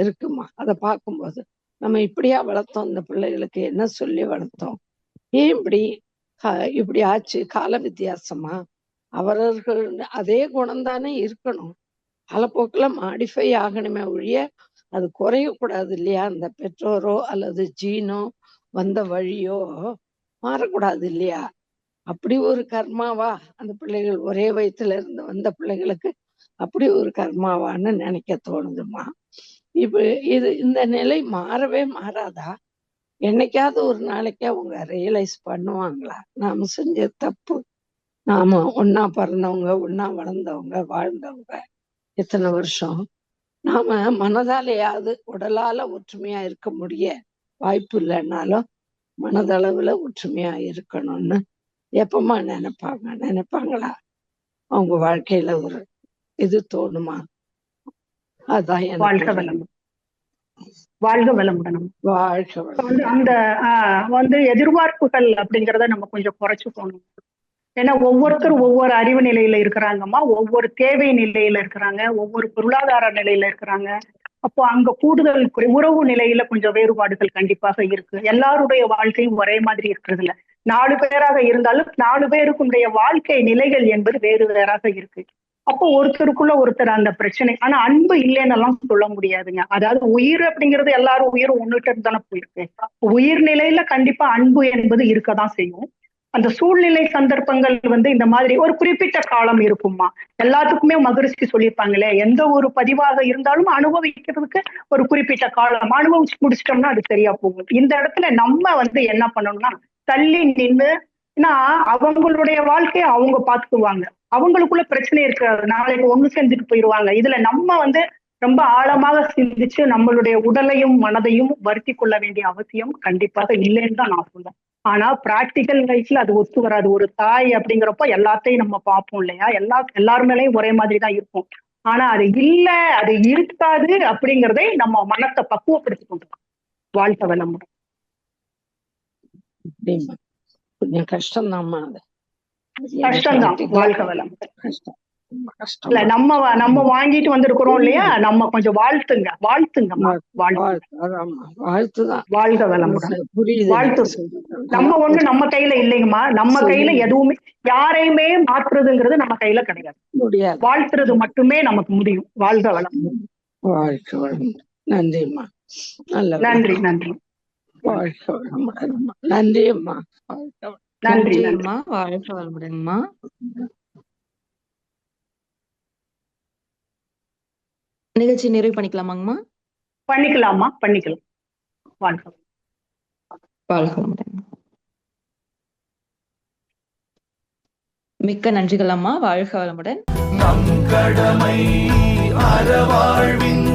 இருக்குமா? அதை பார்க்கும்போது நம்ம இப்படியா வளர்த்தோம், இந்த பிள்ளைகளுக்கு என்ன சொல்லி வளர்த்தோம், ஏன் இப்படி ஆச்சு? கால வித்தியாசமா? அவரவர்கள் அதே குணம்தானே இருக்கணும், காலப்போக்குல மாடிஃபை ஆகணுமே ஒழிய அது குறையக்கூடாது இல்லையா? அந்த பெற்றோரோ அல்லது ஜீனோ வந்த வழியோ மாறக்கூடாது இல்லையா? அப்படி ஒரு கர்மாவா அந்த பிள்ளைகள் ஒரே வயிற்றுல இருந்து வந்த பிள்ளைகளுக்கு அப்படி ஒரு கர்மாவான்னு நினைக்க தோணுதுமா. இப்ப இந்த நிலை மாறவே மாறாதா? என்னைக்காவது ஒரு நாளைக்கு அவங்க ரியலைஸ் பண்ணுவாங்களா நாம செஞ்ச தப்பு? நாம ஒன்னா பிறந்தவங்க, ஒன்னா வளர்ந்தவங்க, வாழ்ந்தவங்க இத்தனை வருஷம் நாம மனதாலேயாவது உடலால ஒற்றுமையா இருக்க முடிய வாய்ப்பு இல்லைன்னாலும் மனதளவுல ஒற்றுமையா இருக்கணும்னு எப்பமா நினைப்பாங்களா? அவங்க வாழ்க்கையில ஒரு இது தோணுமா? அதான் வாழ்க வளமுடன். வாழ்க வளமுடன். வாழ்க வளமுடன். அந்த எதிர்பார்ப்புகள் அப்படிங்கிறத நம்ம கொஞ்சம் குறைச்சு போகணும். ஏன்னா ஒவ்வொருத்தரும் ஒவ்வொரு அறிவு நிலையில இருக்கிறாங்கம்மா, ஒவ்வொரு தேவை நிலையில இருக்கிறாங்க, ஒவ்வொரு பொருளாதார நிலையில இருக்கிறாங்க. அப்போ அங்க கூடுதல் உறவு நிலையில கொஞ்சம் வேறுபாடுகள் கண்டிப்பாக இருக்கு. எல்லாருடைய வாழ்க்கையும் ஒரே மாதிரி இருக்கிறது இல்ல. 4 பேராக இருந்தாலும் 4 பேருக்குடைய வாழ்க்கை நிலைகள் என்பது வேறு வேறாக இருக்கு. அப்போ ஒருத்தருக்குள்ள ஒருத்தர் அந்த பிரச்சனை. ஆனா அன்பு இல்லைன்னு எல்லாம் சொல்ல முடியாதுங்க. அதாவது உயிர் அப்படிங்கிறது எல்லாரும் உயிரும் ஒண்ணுட்டு தானே போயிருக்கு. உயிர் நிலையில கண்டிப்பா அன்பு என்பது இருக்கதான் செய்யும். அந்த சூழ்நிலை சந்தர்ப்பங்கள் இந்த மாதிரி ஒரு குறிப்பிட்ட காலம் இருக்குமா. எல்லாத்துக்குமே மகரிஷி சொல்லியிருப்பாங்களே, எந்த ஒரு பதிவாக இருந்தாலும் அனுபவிக்கிறதுக்கு ஒரு குறிப்பிட்ட காலம், அனுபவிச்சு முடிச்சிட்டோம்னா அது சரியா போகும். இந்த இடத்துல நம்ம என்ன பண்ணணும்னா தள்ளி நின்று, அவங்களுடைய வாழ்க்கையை அவங்க பாத்துக்குவாங்க, அவங்களுக்குள்ள பிரச்சனை இருக்காது, நாளைக்கு ஒண்ணு செஞ்சுட்டு போயிடுவாங்க. இதுல நம்ம ரொம்ப ஆழமாக சிந்திச்சு நம்மளுடைய உடலையும் மனதையும் வருத்தி கொள்ள வேண்டிய அவசியம் கண்டிப்பாக இல்லைன்னு தான் நான் சொல்றேன். ஆனா பிராக்டிக்கல் லைஃப்ல அது ஒத்து வராது. ஒரு தாய் அப்படிங்கிறப்ப எல்லாத்தையும் நம்ம பார்ப்போம் இல்லையா, எல்லாருமேலையும் ஒரே மாதிரி தான் இருக்கும். ஆனா அது இல்ல, அது இருக்காது அப்படிங்கிறதை நம்ம மனத்தை பக்குவப்படுத்தி கொண்டு வாழ்க்கை வளமுடன். கொஞ்சம் கஷ்டம்தாம்மா, அது கஷ்டம்தான் வாழ்க்கை வளம். கஷ்டம், ரொம்ப கஷ்டம். இல்ல நம்ம வாங்கிட்டு வந்திருக்கிறோம் இல்லையா, நம்ம கொஞ்சம் வாழ்த்துங்கம்மா, வாழ்த்துதான். வாழ்க வளமுடன். புரியுது. வாழ்த்து. நம்ம நம்ம கையில இல்லைங்கம்மா, நம்ம கையில எதுவுமே யாரையுமே மாற்றுறதுங்கிறது நம்ம கையில கிடையாது. முடியாது. வாழ்த்துறது மட்டுமே நமக்கு முடியும். வாழ்க வளம். வாழ்க வளம். நன்றிம்மா. நல்ல நன்றி. நன்றி. வாழ்க வளமுடன். நன்றி அம்மா. நன்றி. நன்றிம்மா. வாழ்க வளமுடன்மா. நிகழ்ச்சி நிறைவு பண்ணிக்கலாமாங்கம்மா? பண்ணிக்கலாமா, பண்ணிக்கலாம். வாழ்க வளமுடன். மிக்க நன்றிகள் அம்மா. வாழ்க வளமுடன். நம் கடமை அறவாழ்வின்